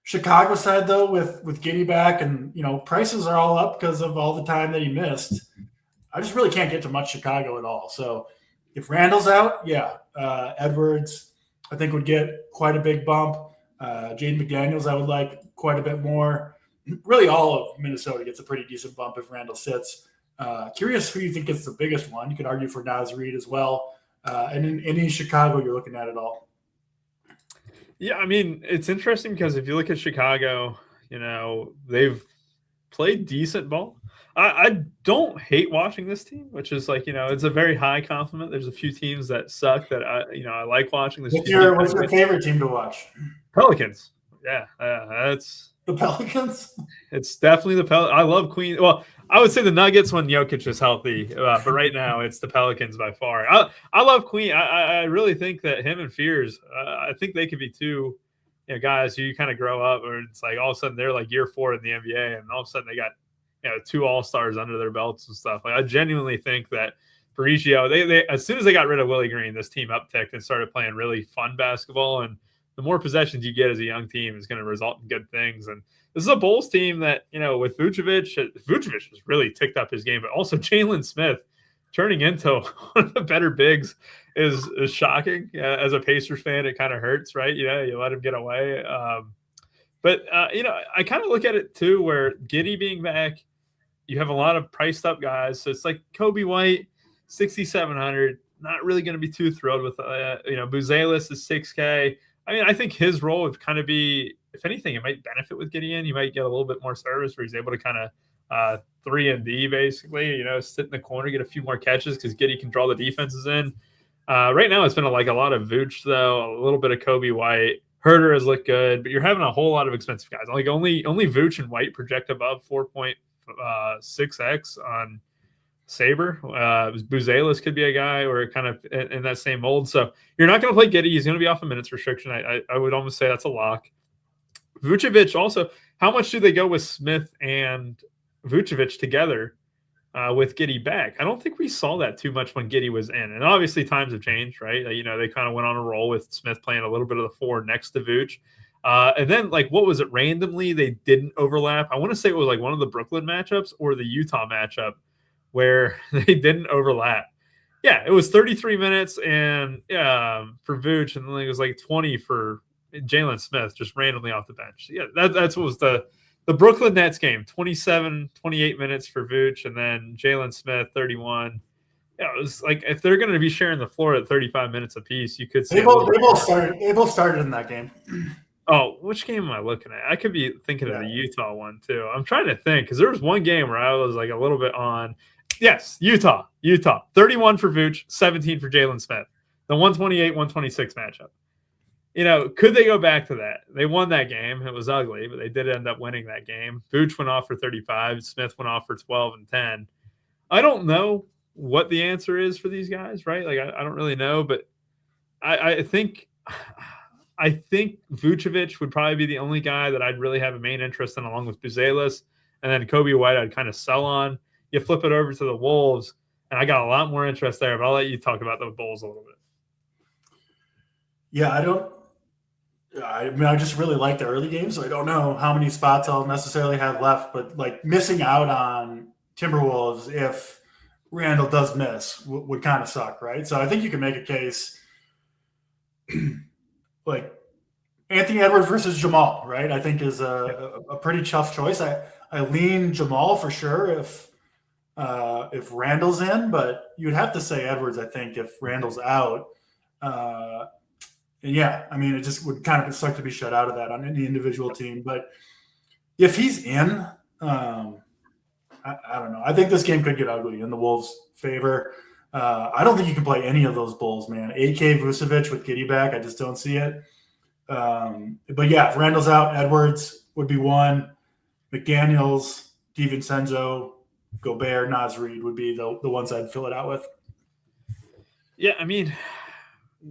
Chicago side, though, with Giddey back and, prices are all up because of all the time that he missed. I just really can't get to much Chicago at all. So if Randall's out, Edwards – I think would get quite a big bump. Jaden McDaniels, I would like quite a bit more. Really, all of Minnesota gets a pretty decent bump if Randall sits. Curious who you think gets the biggest one. You could argue for Naz Reid as well. And in any Chicago you're looking at all. Yeah, I mean, it's interesting because if you look at Chicago, they've played decent ball. I don't hate watching this team, which is it's a very high compliment. There's a few teams that suck that I like watching. What's your favorite team to watch? Pelicans. Yeah, that's the Pelicans. It's definitely the Pelicans. I love Queen. Well, I would say the Nuggets when Jokic is healthy, but right now it's the Pelicans by far. I love Queen. I really think that him and Fears, I think they could be 2 guys who you kind of grow up, or it's all of a sudden they're year 4 in the NBA, and all of a sudden they got 2 all-stars under their belts and stuff. I genuinely think that Parigio, they as soon as they got rid of Willie Green, this team upticked and started playing really fun basketball. And the more possessions you get as a young team is going to result in good things. And this is a Bulls team that, with Vucevic has really ticked up his game, but also Jalen Smith turning into one of the better bigs is shocking. As a Pacers fan, it kind of hurts, right? You let him get away. But I kind of look at it too, where Giddey being back, you have a lot of priced up guys. So it's Kobe White, 6,700. Not really going to be too thrilled with, Buzelis is 6K. I mean, I think his role would kind of be, if anything, it might benefit with Gideon. You might get a little bit more service where he's able to kind of 3-and-D basically. Sit in the corner, get a few more catches because Giddey can draw the defenses in. Right now, it's been a lot of Vooch though, a little bit of Kobe White. Herter has looked good, but you're having a whole lot of expensive guys. Only Vooch and White project above 4.6x on Saber. Buzelis could be a guy or kind of in that same mold. So you're not going to play Giddey. He's going to be off a minutes restriction. I would almost say that's a lock. Vucevic also, how much do they go with Smith and Vucevic together with Giddey back? I don't think we saw that too much when Giddey was in. And obviously times have changed, right? They kind of went on a roll with Smith playing a little bit of the 4 next to Vooch. And then, what was it? Randomly, they didn't overlap. I want to say it was one of the Brooklyn matchups or the Utah matchup where they didn't overlap. Yeah, it was 33 minutes and for Vooch, and then it was 20 for Jalen Smith just randomly off the bench. Yeah, that's what was the Brooklyn Nets game, 27, 28 minutes for Vooch, and then Jalen Smith, 31. Yeah, it was if they're going to be sharing the floor at 35 minutes apiece, you could see they both started in that game. Oh, which game am I looking at? I could be thinking of the Utah one too. I'm trying to think because there was one game where I was a little bit on. Yes, Utah, 31 for Vooch, 17 for Jalen Smith. The 128-126 matchup. Could they go back to that? They won that game. It was ugly, but they did end up winning that game. Vooch went off for 35. Smith went off for 12 and 10. I don't know what the answer is for these guys, right? I don't really know, but I think Vucevic would probably be the only guy that I'd really have a main interest in, along with Buzelis, and then Kobe White I'd kind of sell on. You flip it over to the Wolves, and I got a lot more interest there, but I'll let you talk about the Bulls a little bit. Yeah, I just really like the early game, so I don't know how many spots I'll necessarily have left, but missing out on Timberwolves if Randall does miss would kind of suck, right? So I think you can make a case Anthony Edwards versus Jamal, right? I think is a pretty tough choice. I lean Jamal for sure if Randall's in, but you'd have to say Edwards, I think, if Randall's out. It just would kind of suck to be shut out of that on any individual team. But if he's in, I don't know. I think this game could get ugly in the Wolves' favor. I don't think you can play any of those Bulls, man. AK Vucevic with Giddey back, I just don't see it. But yeah, if Randall's out, Edwards would be one. McDaniels, DiVincenzo, Gobert, Naz Reid would be the ones I'd fill it out with. Yeah,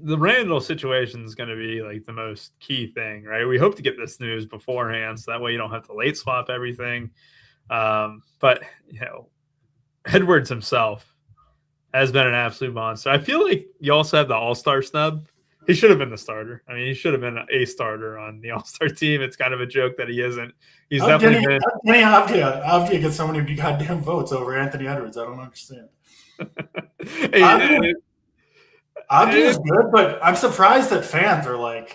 the Randall situation is going to be the most key thing, right? We hope to get this news beforehand, so that way you don't have to late swap everything. But Edwards himself has been an absolute monster. I feel like you also have the All-Star snub. He should have been the starter. He should have been a starter on the All-Star team. It's kind of a joke that he isn't. He's definitely been. Avdia gets so many goddamn votes over Anthony Edwards. I don't understand. Avdia is good, but I'm surprised that fans are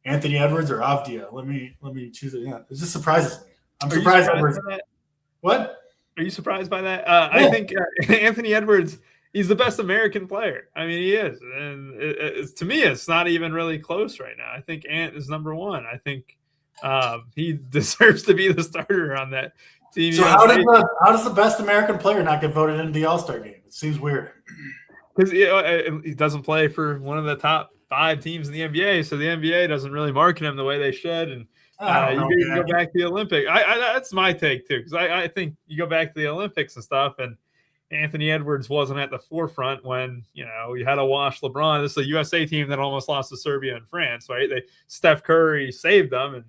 Anthony Edwards or Avdia. Let me choose it. Yeah, it just surprises me. I'm surprised Edwards. What? Are you surprised by that? I think Anthony Edwards, he's the best American player. He is. And to me, it's not even really close right now. I think Ant is number one. I think he deserves to be the starter on that team. So how does the best American player not get voted into the All-Star game? It seems weird. Because he doesn't play for one of the top 5 teams in the NBA, so the NBA doesn't really market him the way they should. And you go back to the Olympics. That's my take too, because I think you go back to the Olympics and stuff, and Anthony Edwards wasn't at the forefront when you had to wash LeBron. This is a USA team that almost lost to Serbia and France, right? Steph Curry saved them, and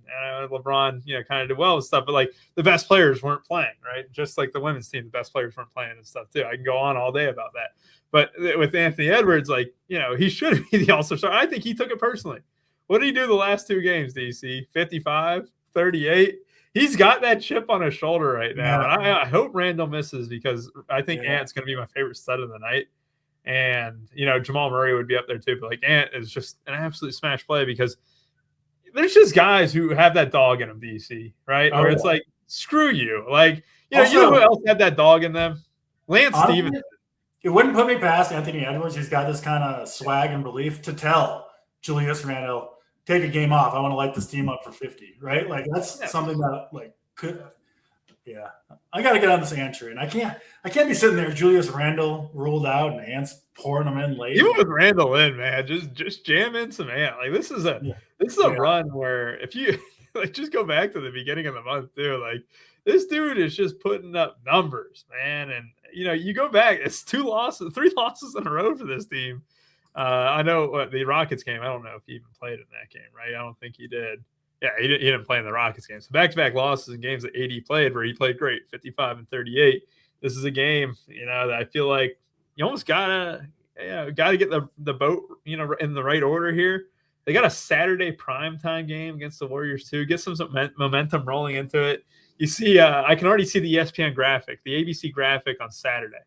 LeBron kind of did well with stuff, but the best players weren't playing, right? Just like the women's team, the best players weren't playing and stuff too. I can go on all day about that. But with Anthony Edwards, he should be the All-Star star. I think he took it personally. What did he do the last 2 games, DC? 55, 38. He's got that chip on his shoulder right now. Yeah. And I hope Randall misses because I think Ant's going to be my favorite stud of the night. And, Jamal Murray would be up there too. But, Ant is just an absolute smash play because there's just guys who have that dog in them, DC, right? Or it's screw you. You know who else had that dog in them? Lance Stephenson. It wouldn't put me past Anthony Edwards. He's got this kind of swag and belief to tell Julius Randle, take a game off. I want to light this team up for 50, right? That's something that could. Yeah, I got to get on this Ant train. I can't be sitting there. Julius Randle ruled out, and Ant's pouring them in late. Even with Randall in, man, just jam in some Ant. Like this is a run where if you like just go back to the beginning of the month too, like this dude is just putting up numbers, man. And you go back, it's 3 losses in a row for this team. I know the Rockets game. I don't know if he even played in that game, right? I don't think he did. Yeah, he didn't play in the Rockets game. So back-to-back losses in games that AD played where he played great, 55 and 38. This is a game, that I feel like you almost gotta get the boat, in the right order here. They got a Saturday primetime game against the Warriors too. Get some momentum rolling into it. You see, I can already see the ESPN graphic, the ABC graphic on Saturday.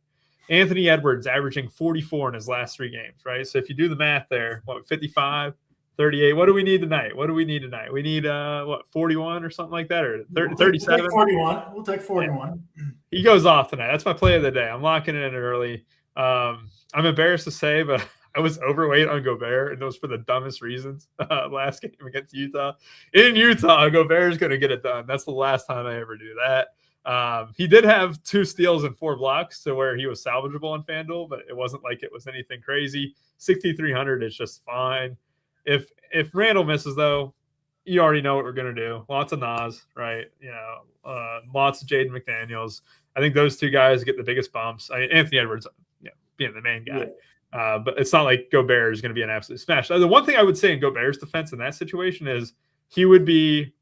Anthony Edwards averaging 44 in his last 3 games, right? So if you do the math there, 55, 38. What do we need tonight? We need 41 or something like that, or 37. We'll take 41. We'll take 41. Yeah. He goes off tonight. That's my play of the day. I'm locking it in early. I'm embarrassed to say, but I was overweight on Gobert, and those for the dumbest reasons. Last game against Utah. In Utah, Gobert is going to get it done. That's the last time I ever do that. He did have 2 steals and 4 blocks to where he was salvageable on FanDuel, but it wasn't like it was anything crazy. 6,300 is just fine. If Randall misses, though, you already know what we're going to do. Lots of Nas, right? Lots of Jaden McDaniels. I think those 2 guys get the biggest bumps. Anthony Edwards, being the main guy. Yeah. But it's not like Gobert is going to be an absolute smash. The one thing I would say in Gobert's defense in that situation is he would be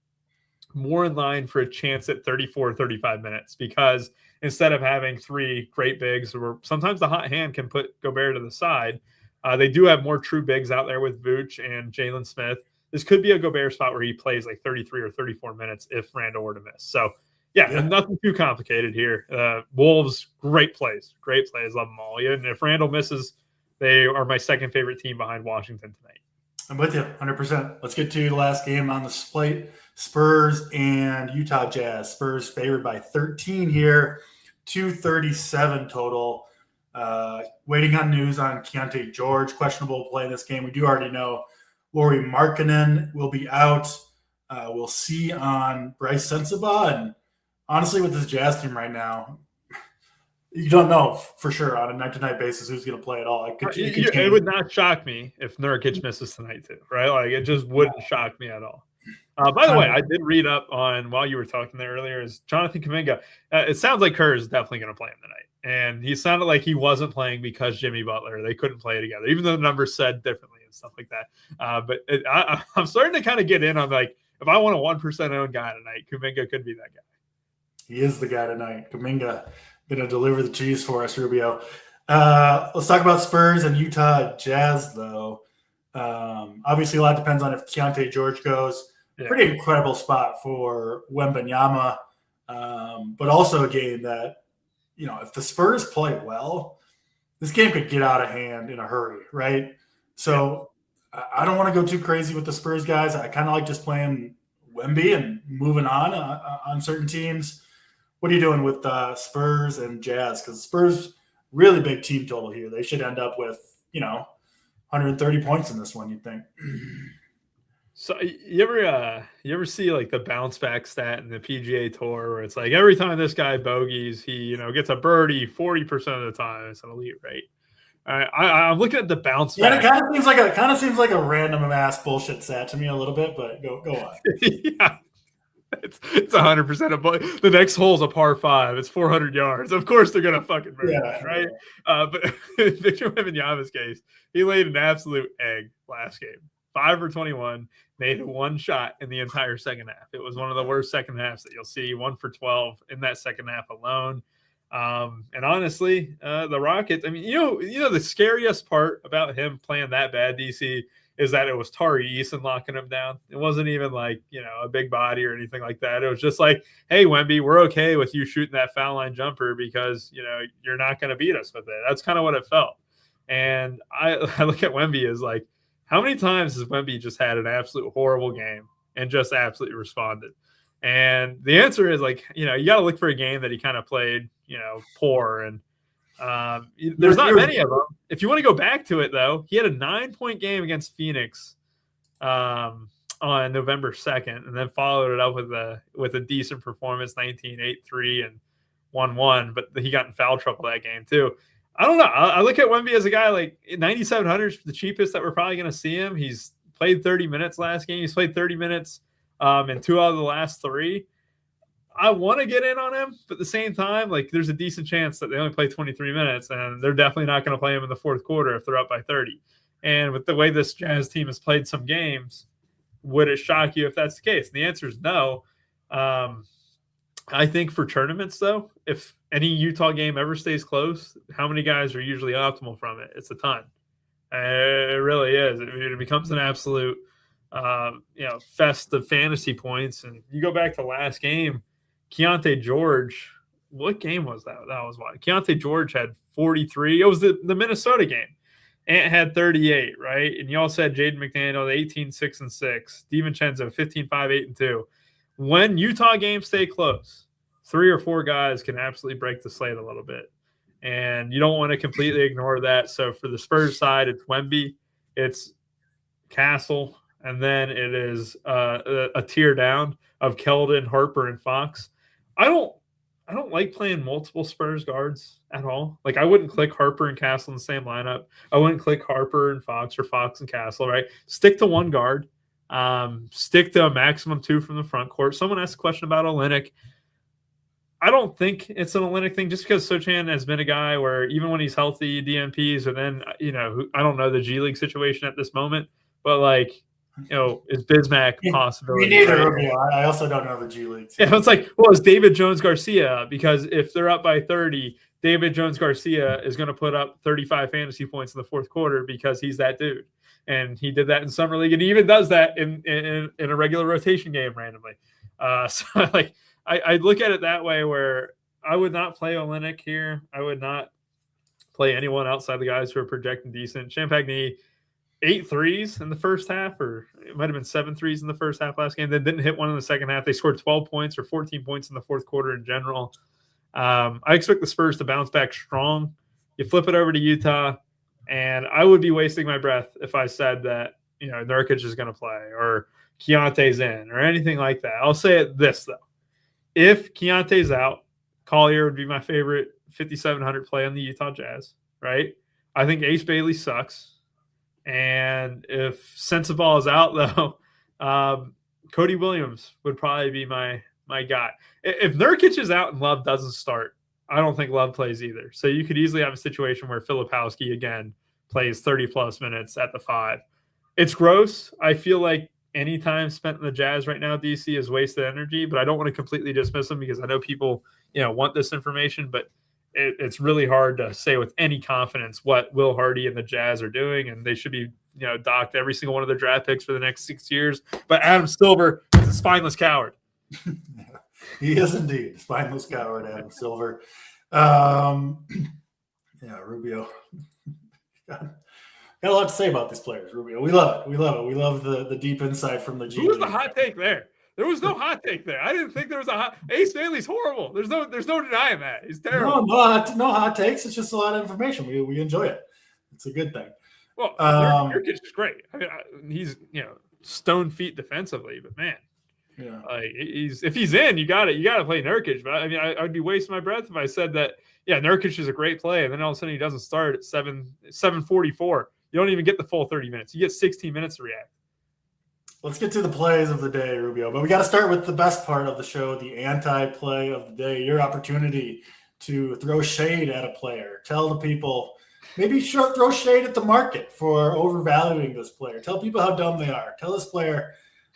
more in line for a chance at 34, 35 minutes because instead of having 3 great bigs where sometimes the hot hand can put Gobert to the side, they do have more true bigs out there with Vooch and Jalen Smith. This could be a Gobert spot where he plays like 33 or 34 minutes if Randall were to miss. So, nothing too complicated here. Wolves, great plays. Love them all. And if Randall misses, they are my second favorite team behind Washington tonight. I'm with you 100%. Let's get to the last game on the slate. Spurs and Utah Jazz. Spurs favored by 13 here, 237 total. Waiting on news on Keontae George, questionable play in this game. We do already know Lauri Markkanen will be out. We'll see on Bryce Sensabaugh. And honestly, with this Jazz team right now, you don't know for sure on a night-to-night basis who's going to play at all. It would not shock me if Nurkic misses tonight too, right? Like it just wouldn't shock me at all. By the way, I did read up on while you were talking there earlier is Jonathan Kuminga. It sounds like Kerr is definitely going to play him tonight. And he sounded like he wasn't playing because Jimmy Butler. They couldn't play together, even though the numbers said differently and stuff like that. But I'm starting to kind of get in on like, if I want a 1% owned guy tonight, Kuminga could be that guy. He is the guy tonight. Kuminga going to deliver the cheese for us, Rubio. Let's talk about Spurs and Utah Jazz, though. Obviously, a lot depends on if Keontae George goes. Yeah. Pretty incredible spot for Wembanyama, but also a game that, if the Spurs play well, this game could get out of hand in a hurry, right? So I don't want to go too crazy with the Spurs guys. I kind of like just playing Wemby and moving on certain teams. What are you doing with Spurs and Jazz? Because Spurs, really big team total here. They should end up with, 130 points in this one, you'd think. So you ever see like the bounce back stat in the PGA Tour where it's like every time this guy bogeys, he gets a birdie 40% of the time. It's an elite rate. I'm looking at the bounce back. Yeah, it kind of seems like a random ass bullshit stat to me a little bit, but go on. Yeah. It's 100% of the next hole's a par 5. It's 400 yards. Of course they're gonna fucking birdie that, right? But Victor Wembanyama's case, he laid an absolute egg last game. 5 for 21, made 1 shot in the entire second half. It was one of the worst second halves that you'll see. 1 for 12 in that second half alone. And honestly, the Rockets. I mean, the scariest part about him playing that bad, DC, is that it was Tari Eason locking him down. It wasn't even like a big body or anything like that. It was just like, hey, Wemby, we're okay with you shooting that foul line jumper because you're not going to beat us with it. That's kind of what it felt. And I look at Wemby as like, how many times has Wemby just had an absolute horrible game and just absolutely responded? And the answer is like, you got to look for a game that he kind of played, poor. And there's not many of them. If you want to go back to it, though, he had a 9-point game against Phoenix on November 2nd, and then followed it up with a decent performance, 19, 8-3 and 1-1. But he got in foul trouble that game too. I don't know. I look at Wemby as a guy like 9,700 is the cheapest that we're probably going to see him. He's played 30 minutes last game. He's played 30 minutes in 2 out of the last 3. I want to get in on him, but at the same time, like there's a decent chance that they only play 23 minutes, and they're definitely not going to play him in the fourth quarter if they're up by 30. And with the way this Jazz team has played some games, would it shock you if that's the case? And the answer is no. I think for tournaments, though, if any Utah game ever stays close, how many guys are usually optimal from it? It's a ton. It really is. It becomes an absolute, fest of fantasy points. And you go back to last game, Keontae George. What game was that? That was what Keontae George had 43. It was the Minnesota game. Ant had 38, right? And you also had Jaden McDaniel, 18, 6 and 6. DiVincenzo, 15, 5, 8 and 2. When Utah games stay close, 3 or 4 guys can absolutely break the slate a little bit. And you don't want to completely ignore that. So for the Spurs side, it's Wemby, it's Castle, and then it is a tier down of Keldon, Harper, and Fox. I don't like playing multiple Spurs guards at all. Like I wouldn't click Harper and Castle in the same lineup. I wouldn't click Harper and Fox or Fox and Castle, right? Stick to one guard. Stick to a maximum 2 from the front court. Someone asked a question about Olynyk. I don't think it's an Olynyk thing just because Sochan has been a guy where even when he's healthy, DMPs, and then, I don't know the G League situation at this moment, but like, is Bismack a possibility? Me neither. Right? I also don't know the G League. Yeah, it's like, well, is David Jones-Garcia? Because if they're up by 30, David Jones-Garcia is going to put up 35 fantasy points in the fourth quarter because he's that dude. And he did that in Summer League, and he even does that in a regular rotation game randomly. So, like, I look at it that way where I would not play Olynyk here. I would not play anyone outside the guys who are projecting decent. Champagny, 8 threes in the first half, or it might have been 7 threes in the first half last game. Then didn't hit one in the second half. They scored 12 points or 14 points in the fourth quarter in general. I expect the Spurs to bounce back strong. You flip it over to Utah, and I would be wasting my breath if I said that, Nurkic is going to play or Keontae's in or anything like that. I'll say it this, though. If Keontae's out, Collier would be my favorite 5,700 play on the Utah Jazz, right? I think Ace Bailey sucks. And if Sensabaugh is out, though, Cody Williams would probably be my guy. If Nurkic is out and Love doesn't start, I don't think Love plays either. So you could easily have a situation where Filipowski, again, plays 30-plus minutes at the 5. It's gross. I feel like any time spent in the Jazz right now, DC, is wasted energy, but I don't want to completely dismiss them because I know people, want this information, but it's really hard to say with any confidence what Will Hardy and the Jazz are doing, and they should be, docked every single one of their draft picks for the next 6 years. But Adam Silver is a spineless coward. He is indeed. Spineless coward, Adam Silver. Rubio. Got a lot to say about these players, Rubio. We love it. We love the deep insight from the G. Who was the hot take there? There was no hot take there. I didn't think there was a hot. Ace Bailey's horrible. There's no denying that. He's terrible. No hot takes. It's just a lot of information. We enjoy it. It's a good thing. Well, Nurkic is great. I mean, he's stone feet defensively, but man, if he's in, you got to play Nurkic. But I mean, I'd be wasting my breath if I said that. Yeah, Nurkic is a great play, and then all of a sudden he doesn't start at 7:44. You don't even get the full 30 minutes. You get 16 minutes to react. Let's get to the plays of the day, Rubio. But we got to start with the best part of the show, the anti-play of the day, your opportunity to throw shade at a player. Tell the people, maybe throw shade at the market for overvaluing this player. Tell people how dumb they are. Tell this player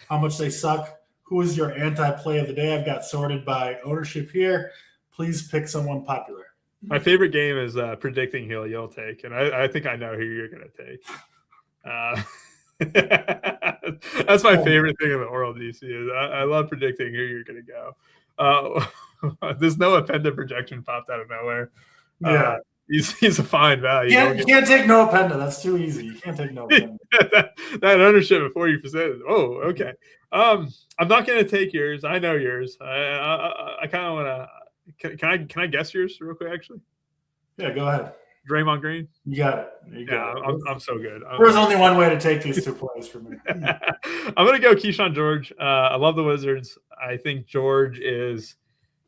how much they suck. Who is your anti-play of the day? I've got sorted by ownership here. Please pick someone popular. My favorite game is predicting who you'll take, and I think I know who you're going to take. That's my favorite thing in the world, DC. Is I love predicting who you're going to go. There's no appended projection popped out of nowhere. Yeah, he's a fine value. You can't take no appended. That's too easy. You can't take no appended. that ownership at 40%. Oh, okay. I'm not going to take yours. I know yours. I kind of want to. Can I guess yours real quick? Actually, yeah, go ahead. Draymond Green. You got it. You got it. I'm so good. There's only one way to take these 2 plays for me. I'm going to go Keyshawn George. I love the Wizards. I think George is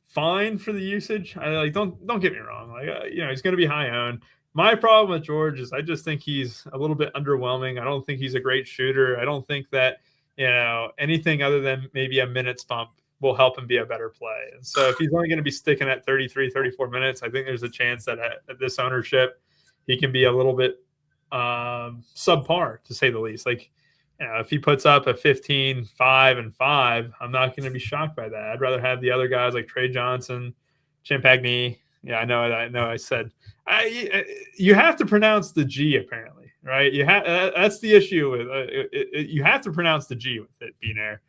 fine for the usage. Don't get me wrong. He's going to be high owned. My problem with George is I just think he's a little bit underwhelming. I don't think he's a great shooter. I don't think that, anything other than maybe a minutes bump will help him be a better play. And so if he's only going to be sticking at 33, 34 minutes, I think there's a chance that at this ownership, he can be a little bit subpar, to say the least. If he puts up a 15, 5, and 5, I'm not going to be shocked by that. I'd rather have the other guys like Trey Johnson, Champagny. Yeah, I know. I said you have to pronounce the G, apparently, right? That's the issue with you have to pronounce the G with it being there.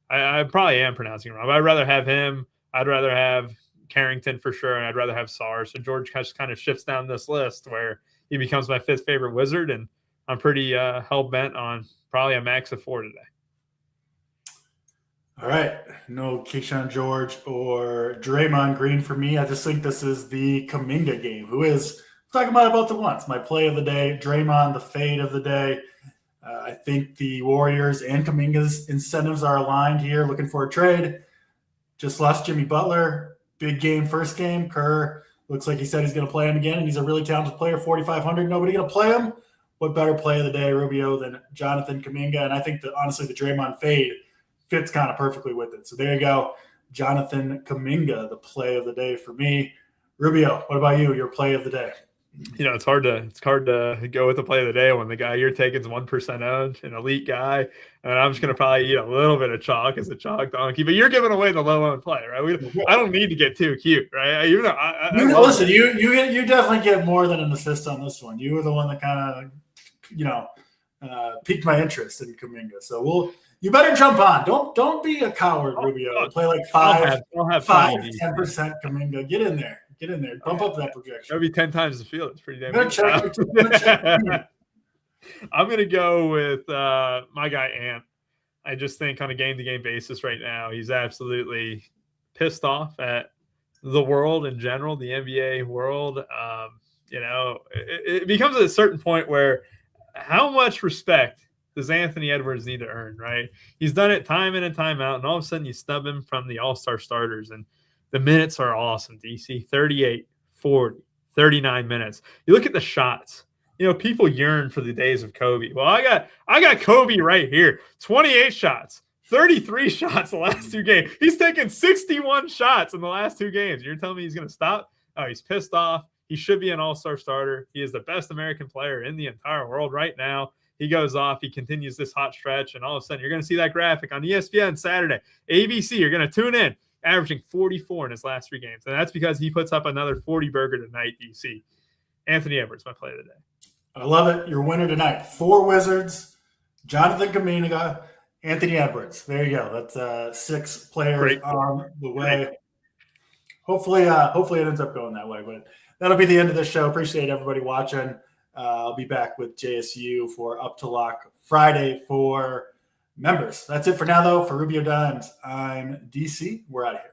I probably am pronouncing it wrong, but I'd rather have him. I'd rather have Carrington for sure, and I'd rather have Sarr. So George just kind of shifts down this list where he becomes my 5th favorite Wizard, and I'm pretty hell-bent on probably a max of 4 today. All right. No Keyshawn George or Draymond Green for me. I just think this is the Kuminga game. Who is talking about it both at once. My play of the day, Draymond, the fade of the day. I think the Warriors and Kuminga's incentives are aligned here, looking for a trade. Just lost Jimmy Butler. Big game, first game. Kerr looks like he said he's going to play him again, and he's a really talented player, 4,500. Nobody going to play him. What better play of the day, Rubio, than Jonathan Kuminga? And I think that honestly the Draymond fade fits kind of perfectly with it. So there you go. Jonathan Kuminga, the play of the day for me. Rubio, what about you? Your play of the day? It's hard to go with the play of the day when the guy you're taking is 1% owned, an elite guy, and I'm just going to probably eat a little bit of chalk as a chalk donkey. But you're giving away the low owned play, right? I don't need to get too cute, right? Even though listen, you definitely get more than an assist on this one. You were the one that kind of piqued my interest in Kuminga. So you better jump on. Don't be a coward, Rubio. Play like 5 to 10% Kuminga. Get in there. Bump up that projection. That'll be 10 times the field. It's pretty damn good. I'm going to go with my guy, Ant. I just think on a game-to-game basis right now, he's absolutely pissed off at the world in general, the NBA world. It becomes at a certain point where how much respect does Anthony Edwards need to earn, right? He's done it time in and time out, and all of a sudden you snub him from the all-star starters, and the minutes are awesome, DC. 38, 40, 39 minutes. You look at the shots. People yearn for the days of Kobe. Well, I got Kobe right here. 28 shots, 33 shots the last 2 games. He's taken 61 shots in the last 2 games. You're telling me he's going to stop? Oh, he's pissed off. He should be an all-star starter. He is the best American player in the entire world right now. He goes off. He continues this hot stretch, and all of a sudden you're going to see that graphic on ESPN Saturday. ABC, you're going to tune in. Averaging 44 in his last 3 games. And that's because he puts up another 40 burger tonight, DC. Anthony Edwards, my play of the day. I love it. Your winner tonight. 4 Wizards, Jonathan Kuminga, Anthony Edwards. There you go. That's 6 players on the way. Hopefully it ends up going that way. But that'll be the end of the show. Appreciate everybody watching. I'll be back with JSU for Up to Lock Friday for members. That's it for now, though. For Rubio Dimes, I'm DC. We're out of here.